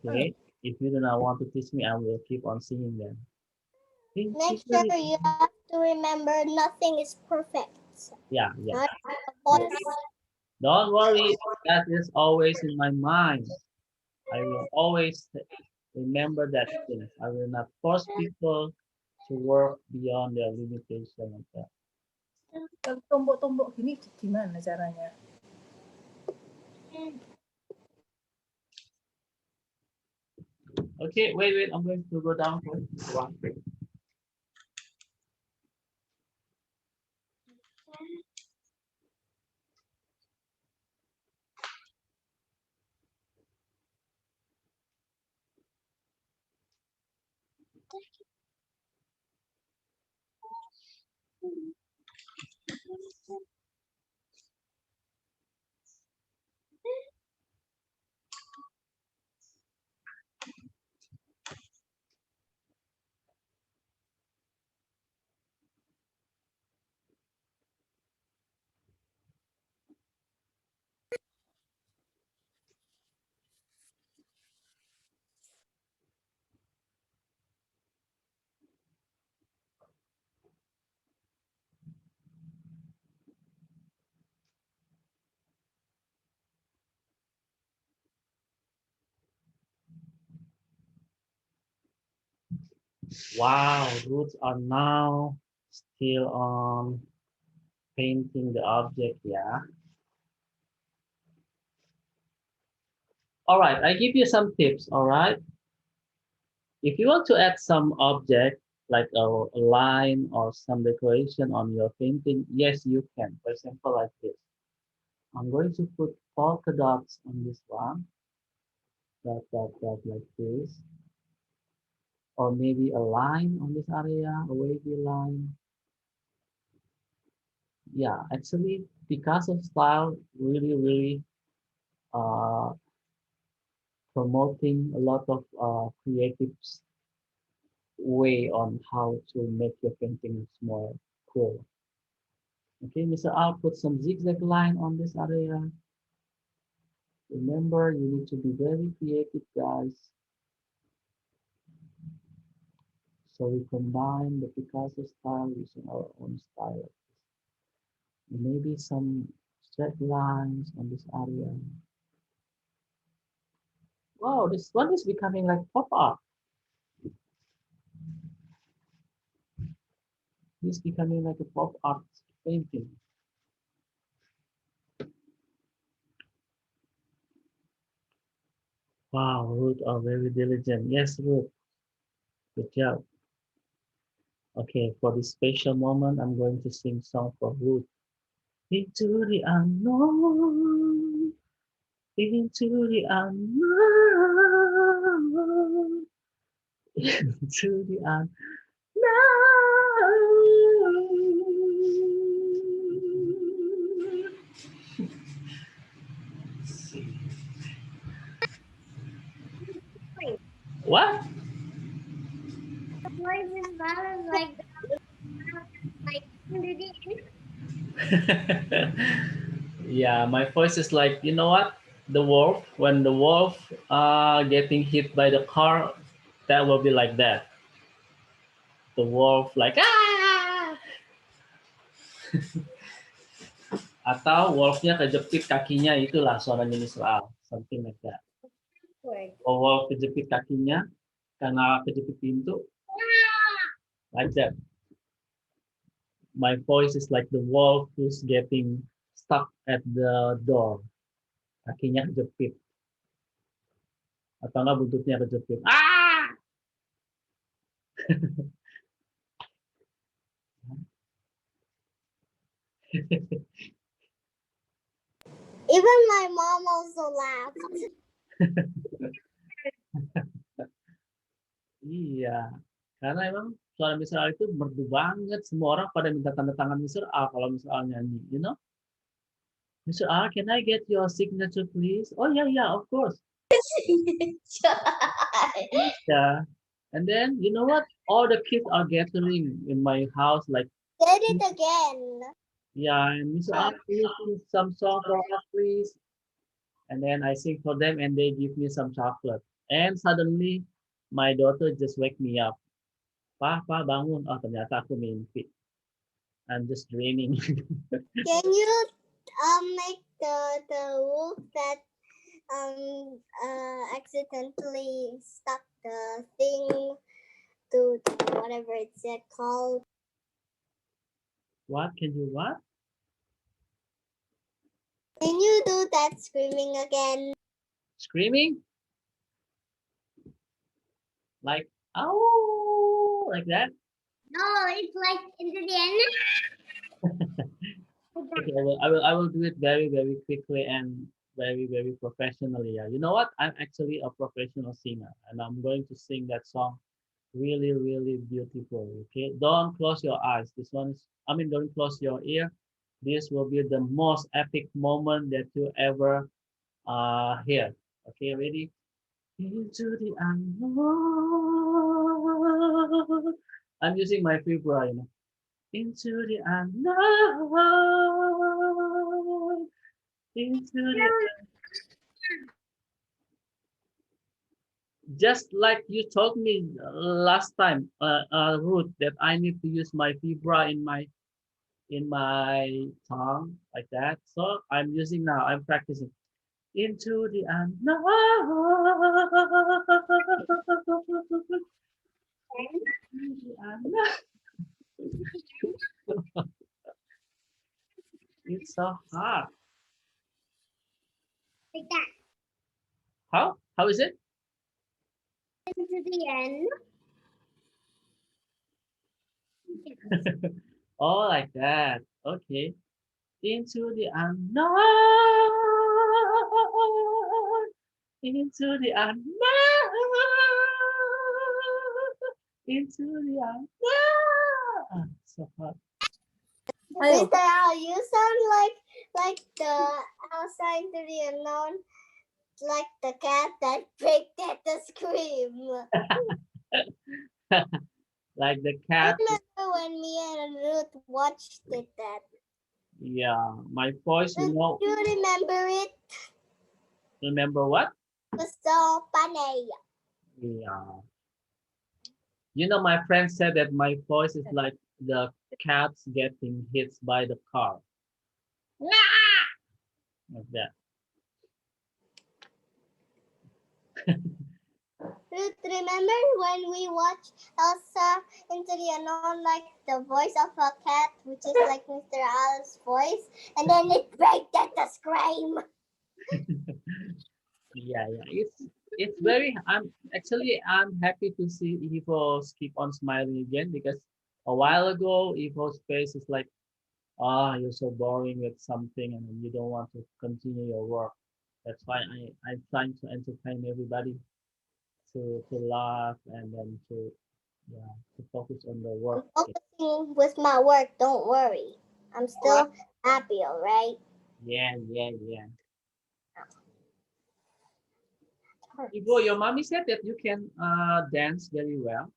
Okay. If you do not want to teach me, I will keep on singing then. Make sure you have to remember nothing is perfect. Yeah, yeah. Not a voice. Don't worry, that is always in my mind. I will always remember that things. I will not force people to work beyond their limitation like that. Kalau tombok-tombok gini gimana caranya? Okay, wait, I'm going to go down for one. Wow, roots are now still on painting the object, yeah. All right, I give you some tips, all right? If you want to add some object, like a line or some decoration on your painting, yes, you can. For example, like this. I'm going to put polka dots on this one, dot, like this. Or maybe a line on this area, a wavy line. Yeah, actually, Picasso style really uh, promoting a lot of creative way on how to make your paintings more cool. Okay, Mr. I'll put some zigzag line on this area. Remember, you need to be very creative, guys. So we combine the Picasso style using our own style. Maybe some straight lines on this area. Wow, this one is becoming like pop art. It's becoming like a pop art painting. Wow, Ruth are very diligent. Yes, Ruth. Good job. Okay, for this special moment, I'm going to sing song for Ruth. Into the unknown, into the unknown, into the unknown. What? Voice is valid like like did it? Yeah, my voice is like, you know what? the wolf, when the wolf getting hit by the car, that will be like that. The wolf like ah, atau wolfnya kejepit kakinya, itulah suaranya Israel, something like that. Oh, wolf kejepit kakinya karena kejepit pintu, like that. My voice is like the wolf who's getting stuck at the door. Kakinya kejepit. Atau enggak buntutnya kejepit. Ah! Even my mom also laughed. Iya. Karena emang suara Mr. A itu merdu banget. Semua orang pada minta tanda tangan Mr. A kalau Mr. A nyanyi. You know? Mr. A, can I get your signature please? Oh yeah, yeah, of course. Yeah. And then, you know what? All the kids are gathering in my house like, Did it again. yeah, and Mr. A, please sing some song for us, please. And then I sing for them and they give me some chocolate. And suddenly, my daughter just wake me up. Pa, bangun. Oh, ternyata aku mimpi. I'm just dreaming. Can you make the wolf that accidentally stuck the thing to whatever it's called? What? Can you what? Can you do that screaming again? Screaming? Like, oh, like that? No, it's like into the end. Okay, I will do it very, very quickly and very, very professionally. Yeah. You know what? I'm actually a professional singer and I'm going to sing that song really, really beautiful. Okay. Don't close your eyes. This one is, don't close your ear. This will be the most epic moment that you ever hear. Okay, ready? Into the unknown. I'm using my vibra, you know. Into the unknown. Into the just like you told me last time, Ruth, that I need to use my vibra in my tongue like that. So I'm using now. I'm practicing. Into the unknown. It's so hard. Like that. How? How is it? Into the end. Oh, like that. Okay. Into the unknown. Into the unknown. Into the unknown. So hard. Mr. Al, you sound like the outside to the unknown, like the cat that breaked at the scream. Like the I cat. remember when me and Ruth watched it. That. Yeah, my voice, you know. Do you remember it? Remember what? It was so funny. Yeah. You know, my friend said that my voice is like the cats getting hit by the car. Like that. Ruth, remember when we watched Elsa Into the Unknown, like the voice of a cat, which is like Mr. Al's voice, and then it breaks at the scream. Yeah. It's very. I'm happy to see Evo's keep on smiling again because a while ago Evo's face is like, you're so boring with something and you don't want to continue your work. That's why I'm trying to entertain everybody to laugh and then to focus on the work. I'm focusing with my work. Don't worry. I'm still happy, all right? Yeah. Ivo, your mommy said that you can dance very well.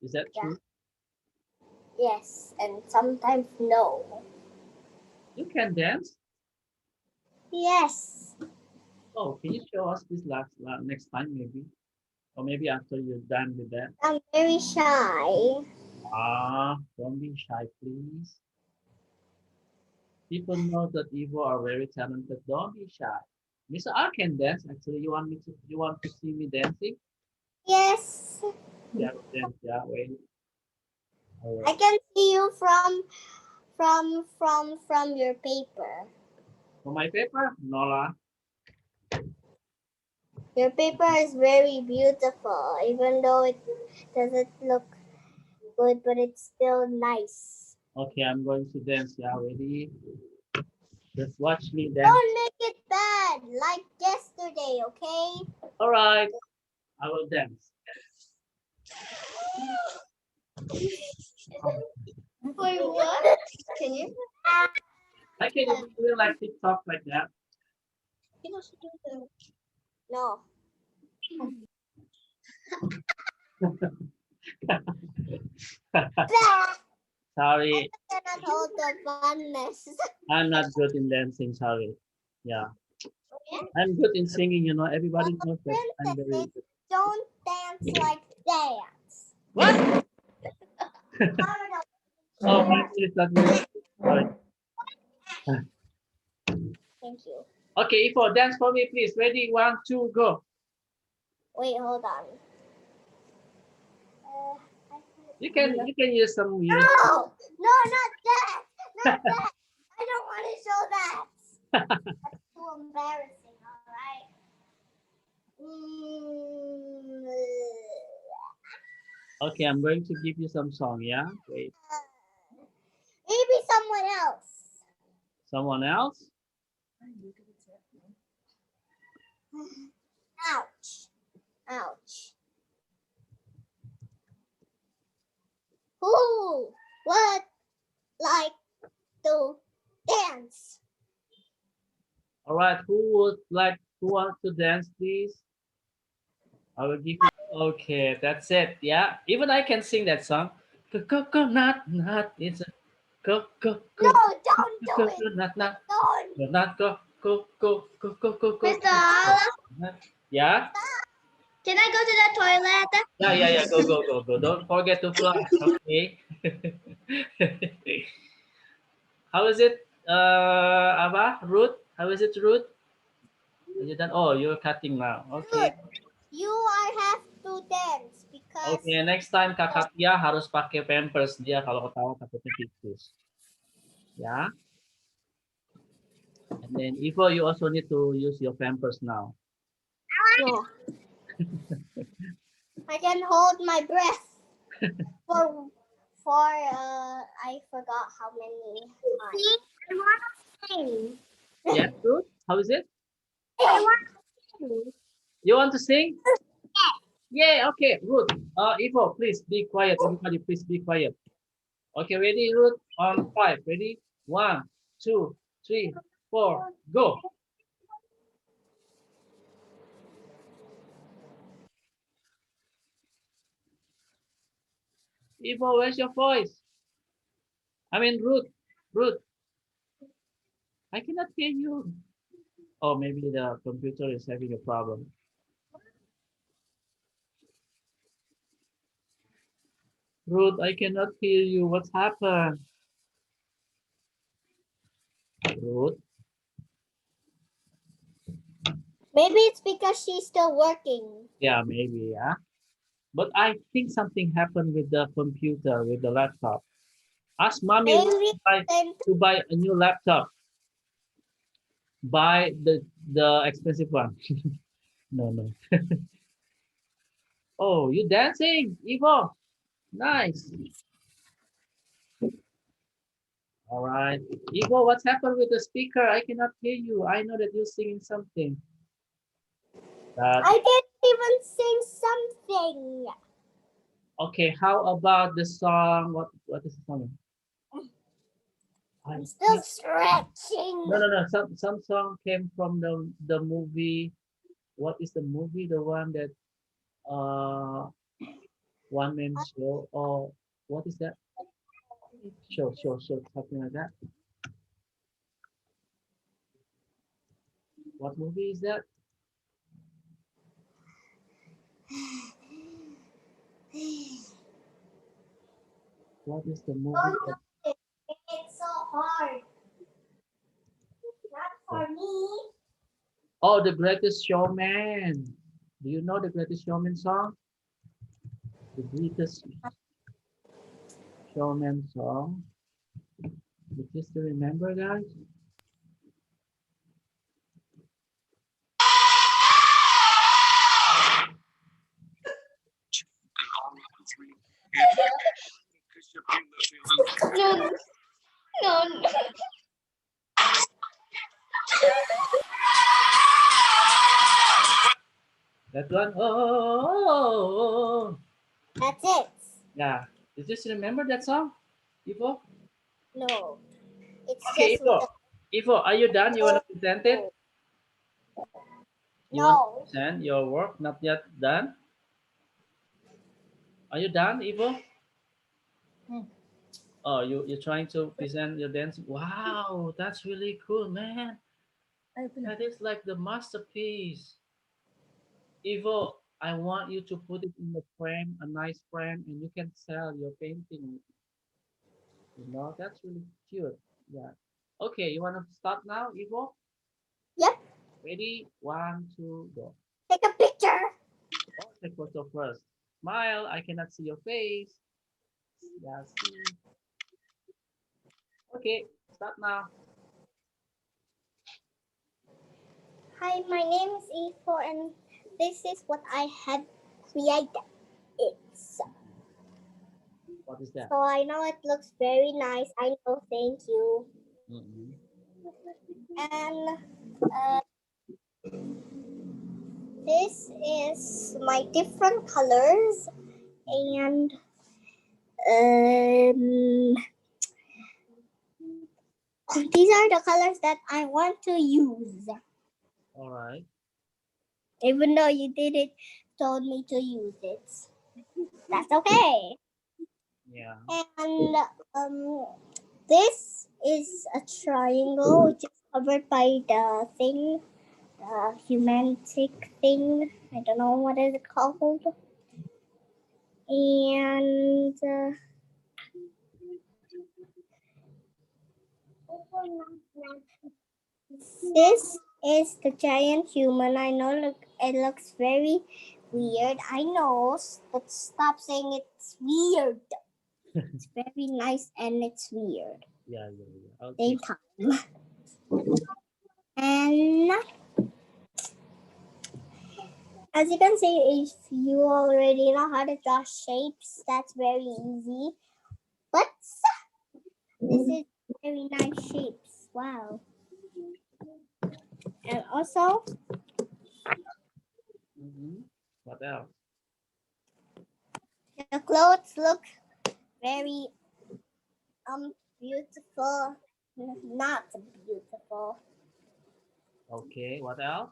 Is that true? Yes, and sometimes no. You can dance? Yes. Oh, can you show us this next time maybe? Or maybe after you're done with that. I'm very shy. Don't be shy, please. People know that Evo are very talented. Don't be shy. Mr. I can dance. Actually, you want to see me dancing? Yes. Yeah, dance. Yeah, wait. All I right. can see you from your paper. For my paper, Nola. Your paper is very beautiful, even though it doesn't look good, but it's still nice. Okay, I'm going to dance. Yeah, ready? Just watch me dance. Don't make it bad like yesterday, okay? All right, I will dance. For what? Can you? I can even do it like TikTok like that. Can also do the No. I Sorry, cannot hold the funness. I'm not good in dancing. Sorry. Yeah, I'm good in singing. You know, everybody knows that I'm very Princesses good. don't dance like dance. What? I don't know. Oh, my is not very. Sorry. Thank you. Okay, Ifo, dance for me, please. Ready? One, two, go. Wait, hold on. You can use some music. No, no, not that. Not that. I don't want to show that. That's too embarrassing. All right. Mm, Okay, I'm going to give you some song. Yeah, wait. maybe someone else. Someone else? Ouch. Ouch. Who would like to dance? All right. Who wants to dance, please? I will give you. Okay, that's it. Yeah, even I can sing that song. Coconut, nut. It's a No, don't do it. coconut, nut. Don't. Not go. Crystal, Yeah, can I go to the toilet? yeah. Go. Don't forget to flush. Okay. How is it, Ava? Ruth? How is it, Ruth? Are you done? Oh, you're cutting now. Okay. Good. You are have to dance because Okay, next time Kakak Tia harus pakai pampers dia kalau ketawa takutnya pipis. Ya. And then Ivo, you also need to use your pampers now. no, I can hold my breath for I forgot how many times. See, I want to sing. Yes, Ruth? How is it? I want to sing. You want to sing? Yeah, okay, Ruth. Ivo, please be quiet. Everybody, please be quiet. Okay, ready, Ruth? On five. Ready? One, two, three, four, go. Ivo, where's your voice? I mean, Ruth, I cannot hear you. Oh, maybe the computer is having a problem. Ruth, I cannot hear you. What's happened? Ruth, Maybe it's because she's still working. yeah, maybe, yeah. But I think something happened with the computer, with the laptop. Ask mommy Maybe then to buy a new laptop. Buy the expensive one. No. Oh, you dancing, Ivo? Nice. All right. Ivo, what's happened with the speaker? I cannot hear you. I know that you're singing something. I can't even sing something. Okay, how about the song? What is the song? I'm still stretching. No. Some song came from the movie. What is the movie? The one that uh one man show or what is that? Show something like that. What movie is that? What is the movie that? It's so hard. Not for me. Oh, The Greatest Showman. Do you know The Greatest Showman song? The Greatest Showman song. You just remember, guys? No, no, no. That one. Oh. That's it. Yeah. You just remember that song, Ivo? No. It's Okay, just with Ivo. the Ivo, are you done? You want to present it? You want to no. present your work? Not yet done? Are you done, Ivo? Oh, you're trying to present your dance. Wow, that's really cool, man. That is like the masterpiece. Ivo, I want you to put it in the frame, a nice frame, and you can sell your painting. That's really cute. Yeah. Okay, you want to start now, Ivo? Yep. Ready? One, two, go. Take a picture. Oh, take photo first. Smile. I cannot see your face. Yeah, see. Okay, start now. Hi, my name is Ifo, and this is what I have created. It's What is that? so I know it looks very nice. I know. Thank you. Mm-hmm. And this is my different colors, and um, these are the colors that I want to use. All right. Even though you didn't told me to use it, that's okay. Yeah. And this is a triangle which is covered by the thing, the humantic thing. I don't know what is it called. And this is the giant human. I know. Look, it looks very weird. I know, but stop saying it's weird. It's very nice and it's weird. Yeah, yeah, yeah. Okay. Same time. And as you can see, if you already know how to draw shapes, that's very easy. But this is very nice shapes. Wow. And also, Mm-hmm. What else? the clothes look very beautiful. Not beautiful. Okay. What else?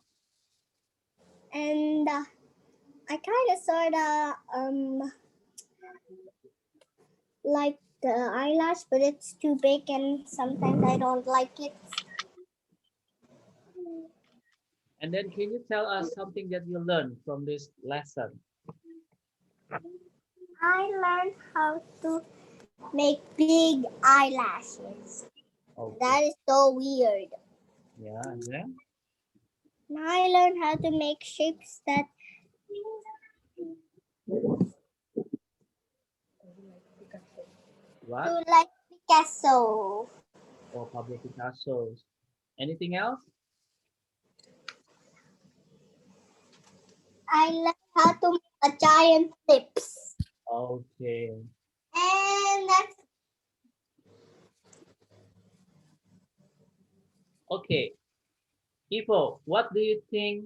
And I kind of sort of like the eyelash, but it's too big, and sometimes I don't like it. And then can you tell us something that you learned from this lesson? I learned how to make big eyelashes. Okay. That is so weird. Yeah, and then? Now I learned how to make shapes that What? do like Picasso. Or Pablo Picasso's. Anything else? I learned how to make a giant lips. Okay. And that's Okay. Ivo, what do you think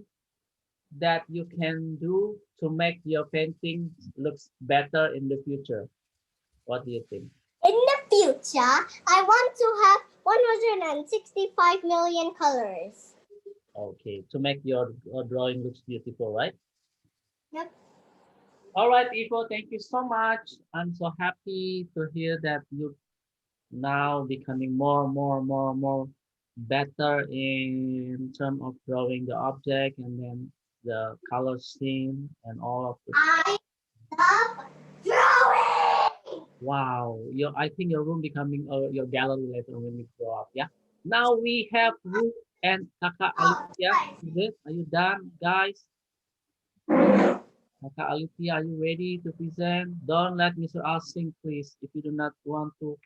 that you can do to make your painting looks better in the future? What do you think? in the future, I want to have 165 million colors. Okay, to make your drawing looks beautiful, right? Yep. All right, Ivo, thank you so much. I'm so happy to hear that you now becoming more better in terms of drawing the object and then the color scheme and all of the I love drawing. Wow, I think your room becoming your gallery later when we grow up. Yeah. Now we have Ruth and Kakak Alicia. Is it? Are you done, guys? Kakak Alicia, are you ready to present? Don't let Mr. Al sing, please. If you do not want to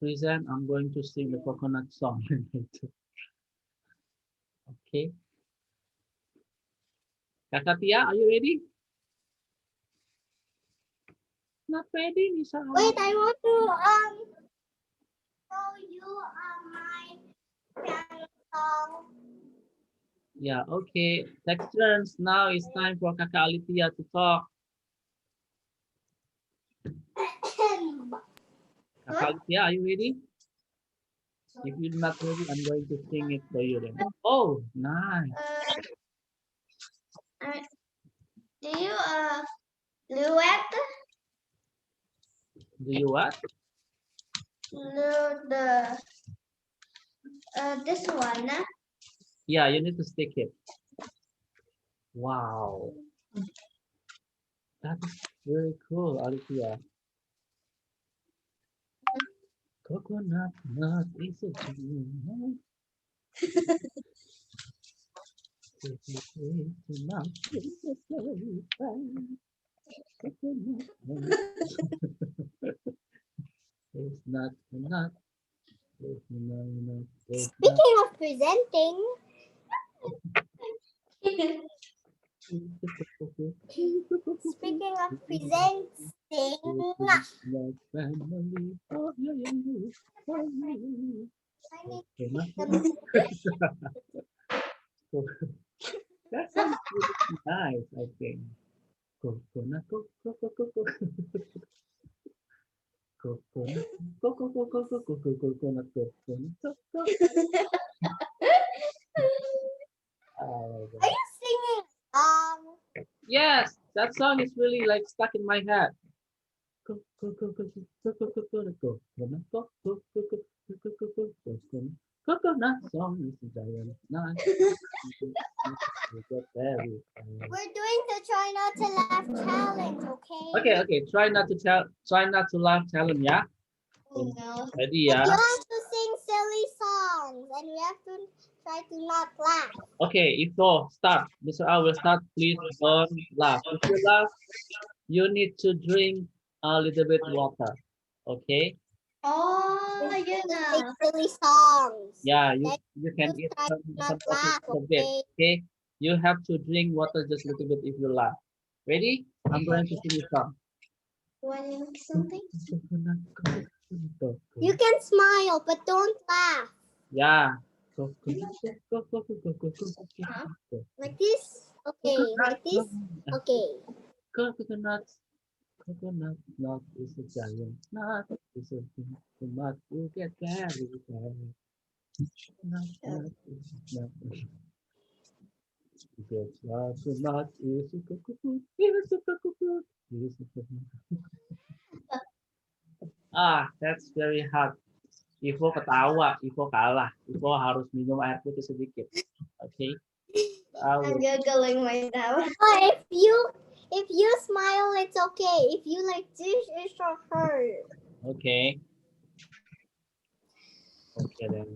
present, I'm going to sing the coconut song. Okay. Kakak Tia, are you ready? Not ready, Mr. Al. Wait, I want to show you my piano song. Yeah, okay. Take turns. Now it's time for Kakak Alicia to talk. Kakak Alicia, are you ready? If you're not ready, I'm going to sing it for you then. Oh, nice. Do you duet? Do you what? No, the this one. Yeah, you need to stick it. Wow. That is very cool, Alicia. Coconut nut is a dream. If you take the mouth, it's a very fine. Coconut nut is not a nut. It's not a nut. It's not Speaking of presenting, speaking of presenting, like family. Oh, yeah, yeah, yeah. Oh, yeah, yeah. I need Coconut. That sounds really nice, I think. Coconut, coconut, coconut, coconut. Oh my Are God. you singing? Yes, that song is really like stuck in my head. Coconut song is a giant nut. We're doing the try not to laugh challenge, okay? Okay, okay. Try not to laugh challenge, yeah? Oh no. Ready, But you yeah? have to sing silly songs and we have to try to not laugh. Okay, if so, start. Mr. I will start. Please don't laugh. If you laugh, you need to drink a little bit water. Okay? Oh We yeah. sing silly songs. Yeah, Then you can you eat try to not some water laugh, a bit. okay? Okay? You have to drink water just a little bit if you laugh. Ready? I'm going to sing a song. Want something? You can smile, but don't laugh. Yeah. Like this? Okay. Like this? Okay. Coconut, coconut nut is a giant nut. Is a nut you get very very. Nut, nut is a nut. Because coconut is a coconut. Is a coconut. Is a coconut. Ah, that's very hard. Ivo ketawa, Ivo kalah. Ivo harus minum air putih sedikit. Okay. I I'm will. juggling myself. But if you smile, it's okay. If you like this, it's for her. Okay. Okay then.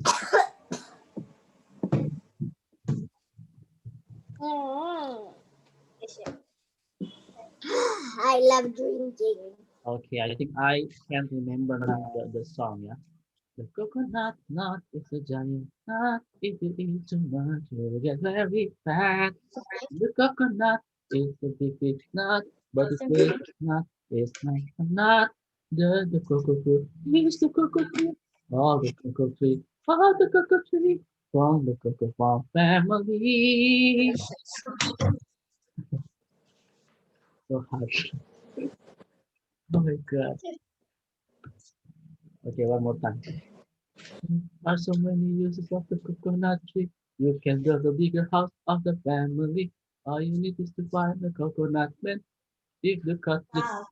Mm. I love drinking. Okay, I think I can't remember now the song, yeah. The coconut nut is a giant nut. If you eat too much, you'll get very fat. The coconut is a big, big nut, but the big nut is not a nut. The cocoa fruit is the cocoa tree. All the cocoa tree, all the cocoa tree from the cocoa farm family. So harsh. Oh my god. Okay, one more time. Are so many uses of the coconut tree. You can build a bigger house of the family. All you need is to find the coconut man. If the cut the Wow.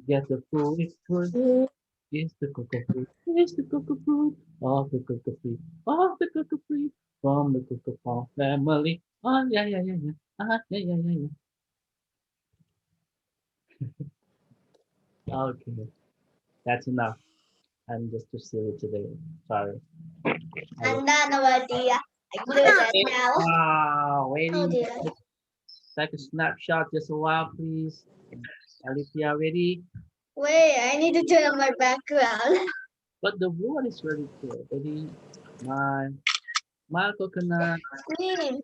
get the fruit fruit. Is the cocoa fruit. Is the cocoa fruit of the cocoa tree. Of the cocoa tree from the cocoa farm family. Oh yeah yeah yeah yeah. Ah yeah yeah yeah yeah. Okay. That's enough. I'm just too silly today. Sorry. I will- I'm done already. I can do that now. Wow, Oh waiting. dear. Take a snapshot just a while, please. Alithia, ready? Wait, I need to turn on my background. But the blue one is really cool. Ready? Smile, coconut. Green.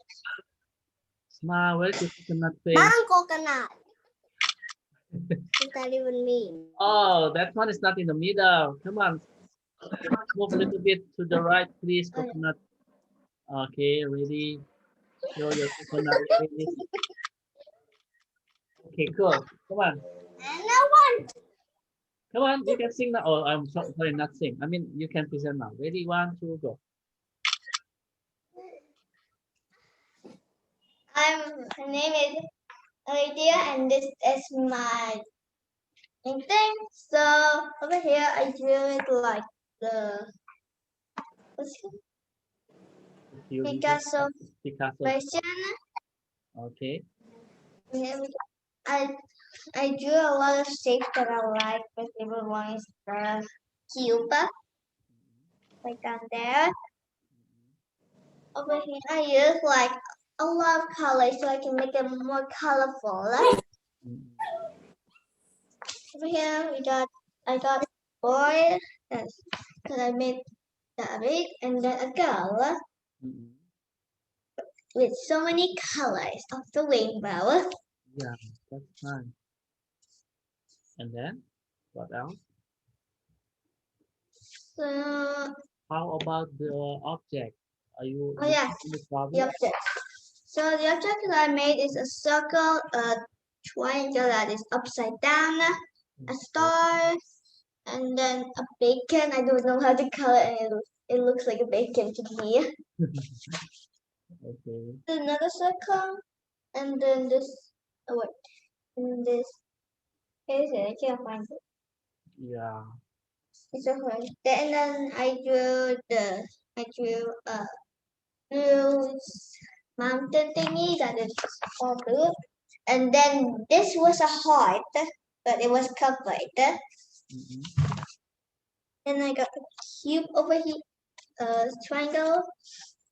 Smile. Where's your coconut face? Bang coconut. What does that even mean? Oh, that one is not in the middle. Come on. Move a little bit to the right, please, coconut. Okay, ready? Show your coconut face. Okay, cool. Come on. And I want. Come on, you can sing now. Oh, I'm sorry, not sing. I mean, you can present now. Ready? 1, 2, go. My name is Lydia, and this is my thing. So over here, I drew it like the You Picasso Picasso. version. Okay. And I drew a lot of shapes that I like. My favorite one is the cube, like down there. Over here, I use like a lot of colors so I can make it more colorful. Mm, Over here, I got a boy, because I made David, and then a girl mm. with so many colors of the rainbow. Yeah, that's nice. And then, what else? So, How about the object? Are you oh yeah, any the problem? object. So the object that I made is a circle, a triangle that is upside down, a star, and then a bacon. I don't know how to color it. It looks like a bacon to me. Okay. Another circle, and then this. Oh wait, and this. Is it? I can't find it. Yeah. It's okay. Then I drew a blue mountain thingy that is all blue. And then this was a heart, but it was covered. Mm-mm. And I got a cube over here, triangle.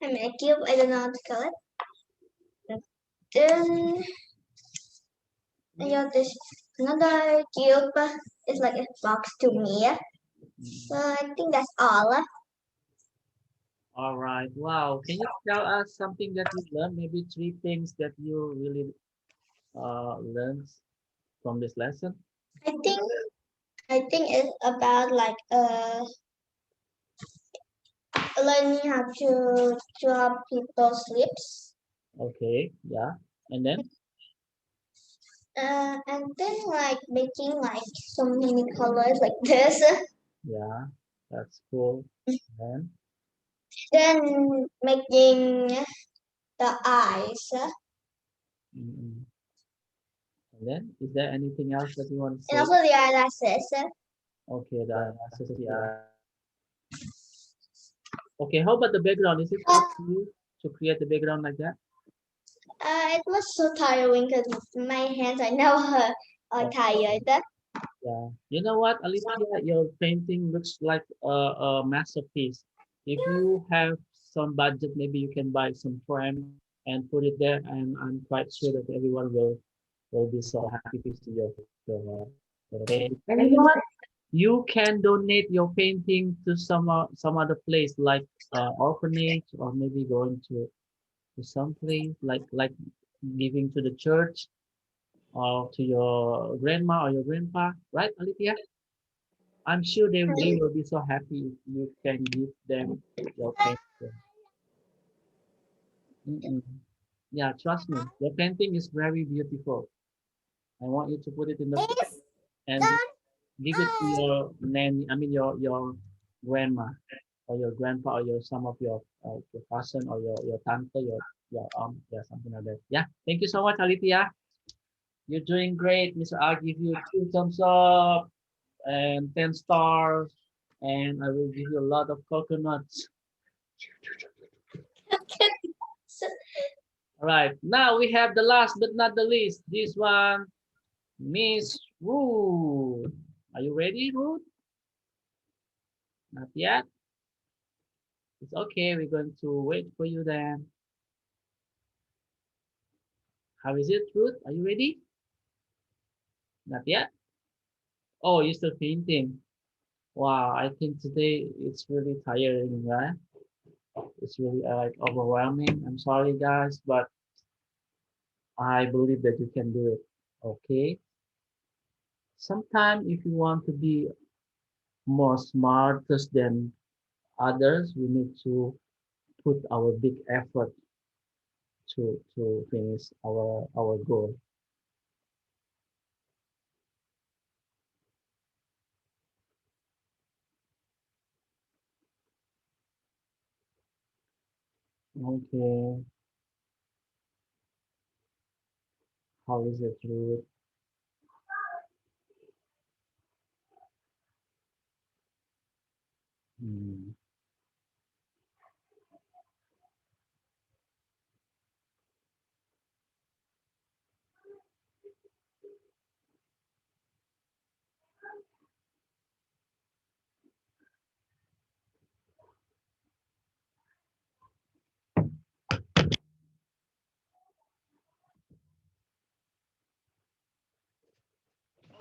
I mean a cube, I don't know how to call it. Then I got this another cube. It's like a box to me. So I think that's all. All right. Wow. Can you tell us something that you learned? Maybe 3 things that you really learned from this lesson? I think I think it's about like learning how to draw people's lips. Okay. Yeah. And then? And then like making like so many colors like this. Yeah. That's cool. And Then making the eyes. mm-mm. And then, is there anything else that you want to And say? also the eyelashes. Okay, the eyelashes, yeah. Okay, how about the background? Is it hard for you to create the background like that? It was so tiring because my hands are now are tired. Yeah. You know what, Alicia, your painting looks like a masterpiece. If you have some budget, maybe you can buy some frame and put it there, and I'm quite sure that everyone will be so happy to see your painting. And you know what? You can donate your painting to some other place like orphanage, or maybe going to some place like giving to the church or to your grandma or your grandpa, right, Olivia? I'm sure they will be so happy if you can give them your painting. Mm-mm. Yeah, trust me, your painting is very beautiful. I want you to put it in the book It's and done. give it to your nanny. I mean your grandma or your grandpa or your some of your cousin or your tante, your yeah, something like that. Yeah, thank you so much, Alithia. You're doing great, Mr. I'll give you 2 thumbs up and 10 stars, and I will give you a lot of coconuts. All right, now we have the last but not the least. This one, Miss Ruth. Are you ready, Ruth? Not yet. It's okay. We're going to wait for you then. How is it, Ruth? Are you ready? Not yet. Oh, you're still painting. Wow, I think today it's really tiring, right? It's really like overwhelming. I'm sorry, guys, but I believe that you can do it. Okay. Sometimes, if you want to be more smarter than others, we need to put our big effort to finish our goal. Okay. How is it, Ruth? Hmm.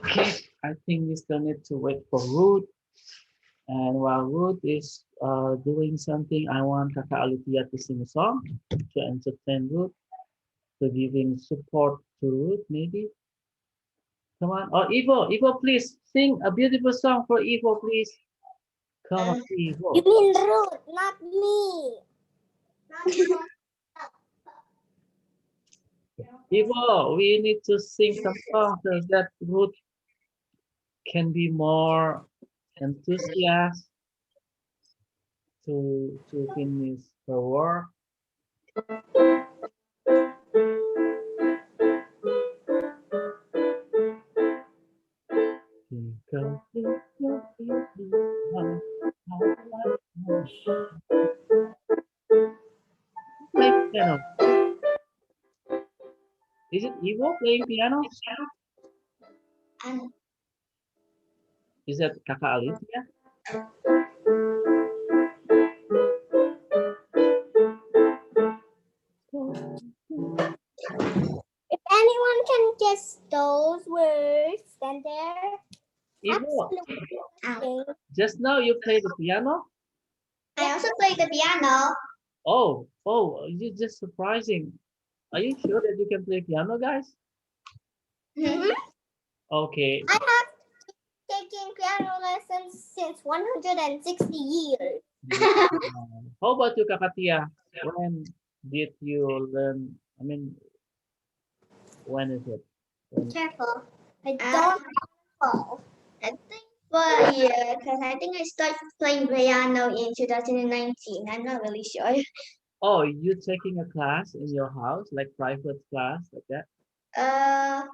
Okay, I think we still need to wait for Ruth. And while Ruth is doing something, I want Kakak Alithia to sing a song to entertain Ruth, to giving support to Ruth, maybe. Come on. Oh, Ivo, please sing a beautiful song for Ivo, please. Come on, You Ivo. mean Ruth, not me. Not you. Ivo, we need to sing some songs so that Ruth can be more enthusiastic to finish her work. Because it's your baby, play piano. Is it Ivo playing piano? And Is that Kakak Alithia? If anyone can guess those words, then they're Ivo, absolutely. just now you played the piano? I also play the piano. Oh, you just surprising. Are you sure that you can play piano, guys? Mhm. Okay. I have taken piano lessons since 160 years. How about you, Kakatia? When did you learn? I mean, when is it? When, Careful. I Uh, don't fall. I think for a year, because I think I started playing piano in 2019. I'm not really sure. oh, you taking a class in your house, like private class, like that? Uh,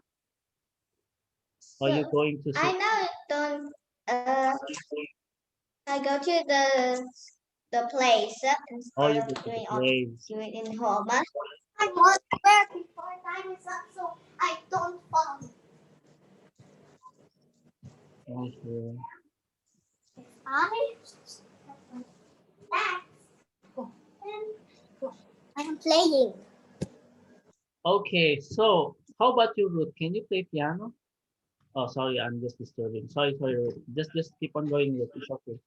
Or you so going to I school? now don't. I go to the place Oh, instead you of go to the doing all place. do it in home. I want to wear before time is up so I don't fall. Okay. I relax. I am playing. Okay, so how about you, Ruth? Can you play piano? Oh, sorry, I'm just disturbing. Sorry, Ruth. Just keep on going, Ruth. It's okay.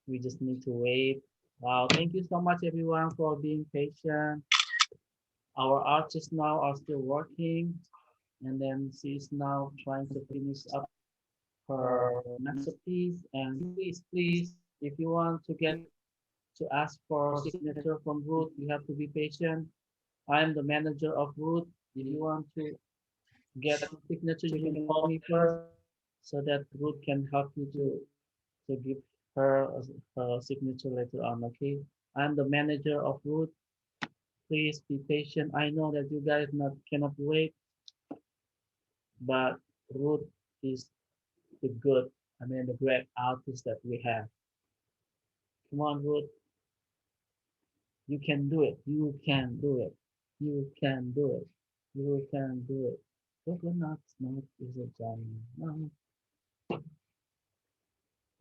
We just need to wait. Wow, thank you so much, everyone, for being patient. Our artists now are still working, and then she's now trying to finish up her masterpiece. And please, if you want to ask for signature from Ruth, you have to be patient. I am the manager of Ruth. If you want to get signature, you can call me first so that Ruth can help you to give her a signature later on. Okay, I'm the manager of Ruth. Please be patient. I know that you guys not cannot wait, but Ruth is the good, I mean the great artist that we have. Come on, Ruth, you can do it. You can do it. You can do it. You can do it. Coconut smoke is a giant. No,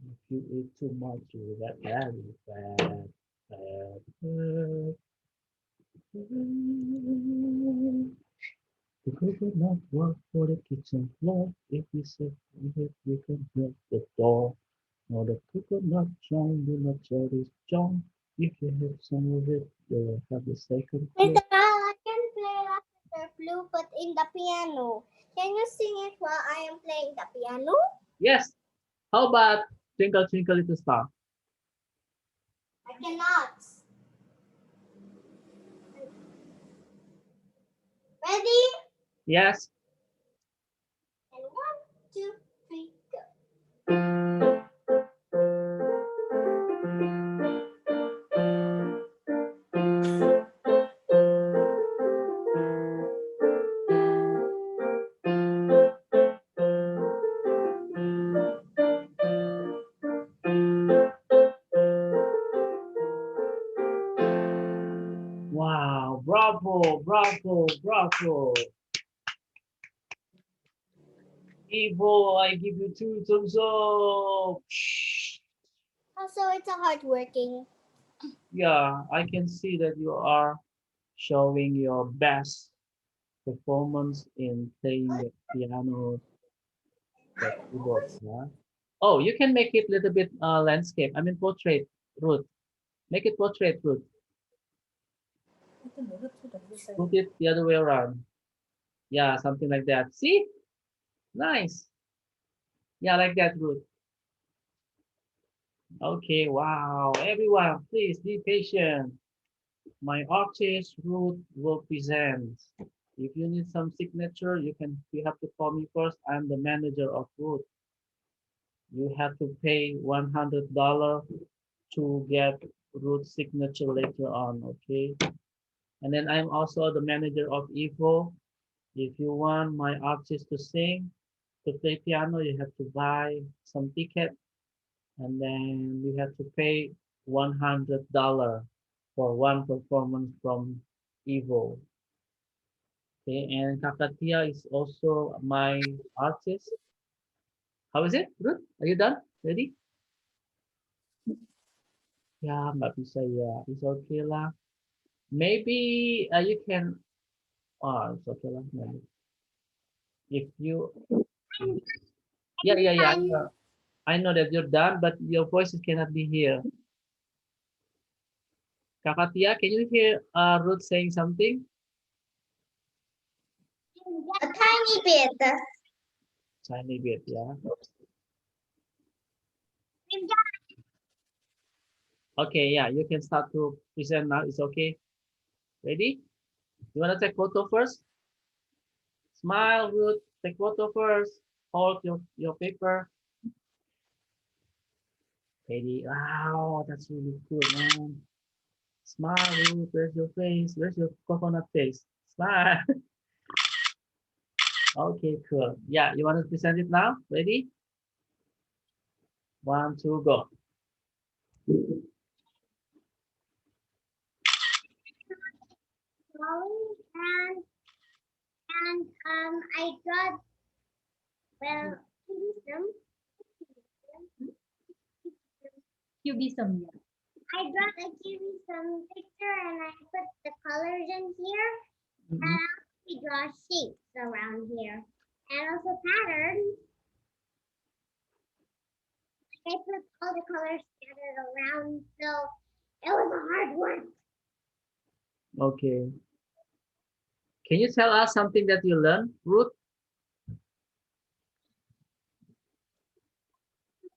If you eat too much, you will get very fat. Fat. The coconut work for the kitchen floor. If you sit on it, you can hit the door. Now the coconut John do not share this John. If you hit some of it, you'll have the second floor. Mr. Al, I can play Laughter Blue, but in the piano. Can you sing it while I am playing the piano? Yes. How about Twinkle Twinkle Little Star? I cannot. Ready? Yes. And one, two, three, go. Wow. Bravo. Bravo. Bravo. Evo, I give you 2 thumbs up. Also, it's a hard working. Yeah, I can see that you are showing your best performance in playing the piano, the keyboard. Yeah. Oh, you can make it a little bit landscape. I mean portrait, Ruth. Make it portrait, Ruth. Ito no, Ruth, sudah selesai. Put it the other way around. Yeah, something like that. See? Nice. Yeah, like that, Ruth. Okay, wow. Everyone, please be patient. My artist Ruth will present. If you need some signature, you have to call me first. I'm the manager of Ruth. You have to pay $100 to get Ruth's signature later on, okay? And then I'm also the manager of Evo. If you want my artist to sing, to play piano, you have to buy some ticket and then you have to pay $100 for one performance from Evo. Okay, and Kakatia is also my artist. How is it? Good? Are you done? Ready? Yeah, nggak bisa ya. It's okay lah. Maybe you can. Oh, it's okay lah. Maybe. If you, yeah, yeah, yeah. I know that you're done, but your voices cannot be here. Kakatia, can you hear Ruth saying something? A tiny bit. Tiny bit, yeah. Okay, yeah, you can start to present now. It's okay. Ready? You wanna take photo first? Smile, Ruth. Take photo first. Hold your paper. Ready? Wow, that's really cool, man. Smile, Ruth. Where's your face? Where's your coconut face? Smile. Okay, cool. Yeah, you want to present it now? Ready? 1, 2, go. And I got well some Cubism, yeah. I got a some picture and I put the colors in here Mhm. and we draw shapes around here and also patterns. I put all the colors scattered around, so it was a hard work. Okay. Can you tell us something that you learned, Ruth?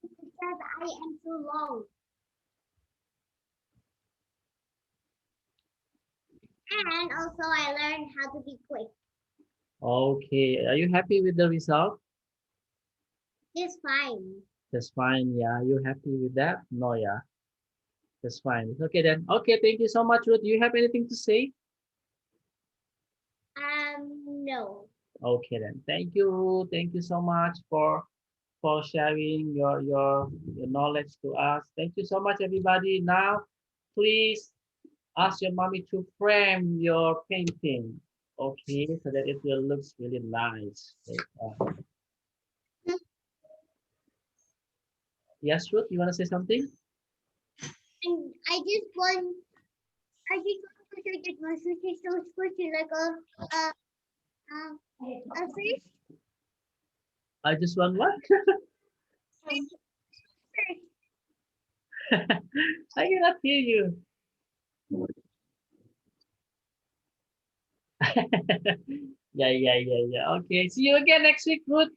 Because I am too long. And also I learned how to be quick. Okay. Are you happy with the result? It's fine. That's fine. Yeah. You happy with that? No, yeah. That's fine. Okay then. Okay. Thank you so much, Ruth. Do you have anything to say? No. Okay then. Thank you, Ruth. Thank you so much for sharing your knowledge to us. Thank you so much, everybody. Now, please ask your mommy to frame your painting. Okay, so that it will looks really nice. Yes, Ruth, you want to say something? And I just want to say that my fish is so squishy, like a fish. I just want what? Fish. I cannot hear you. Yeah. Okay. See you again next week, Ruth.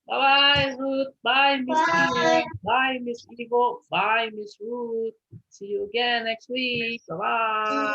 Bye bye, Ruth. Bye, Miss Bye. Ina. Bye, Miss Ivo. Bye, Miss Ruth. See you again next week. Bye bye.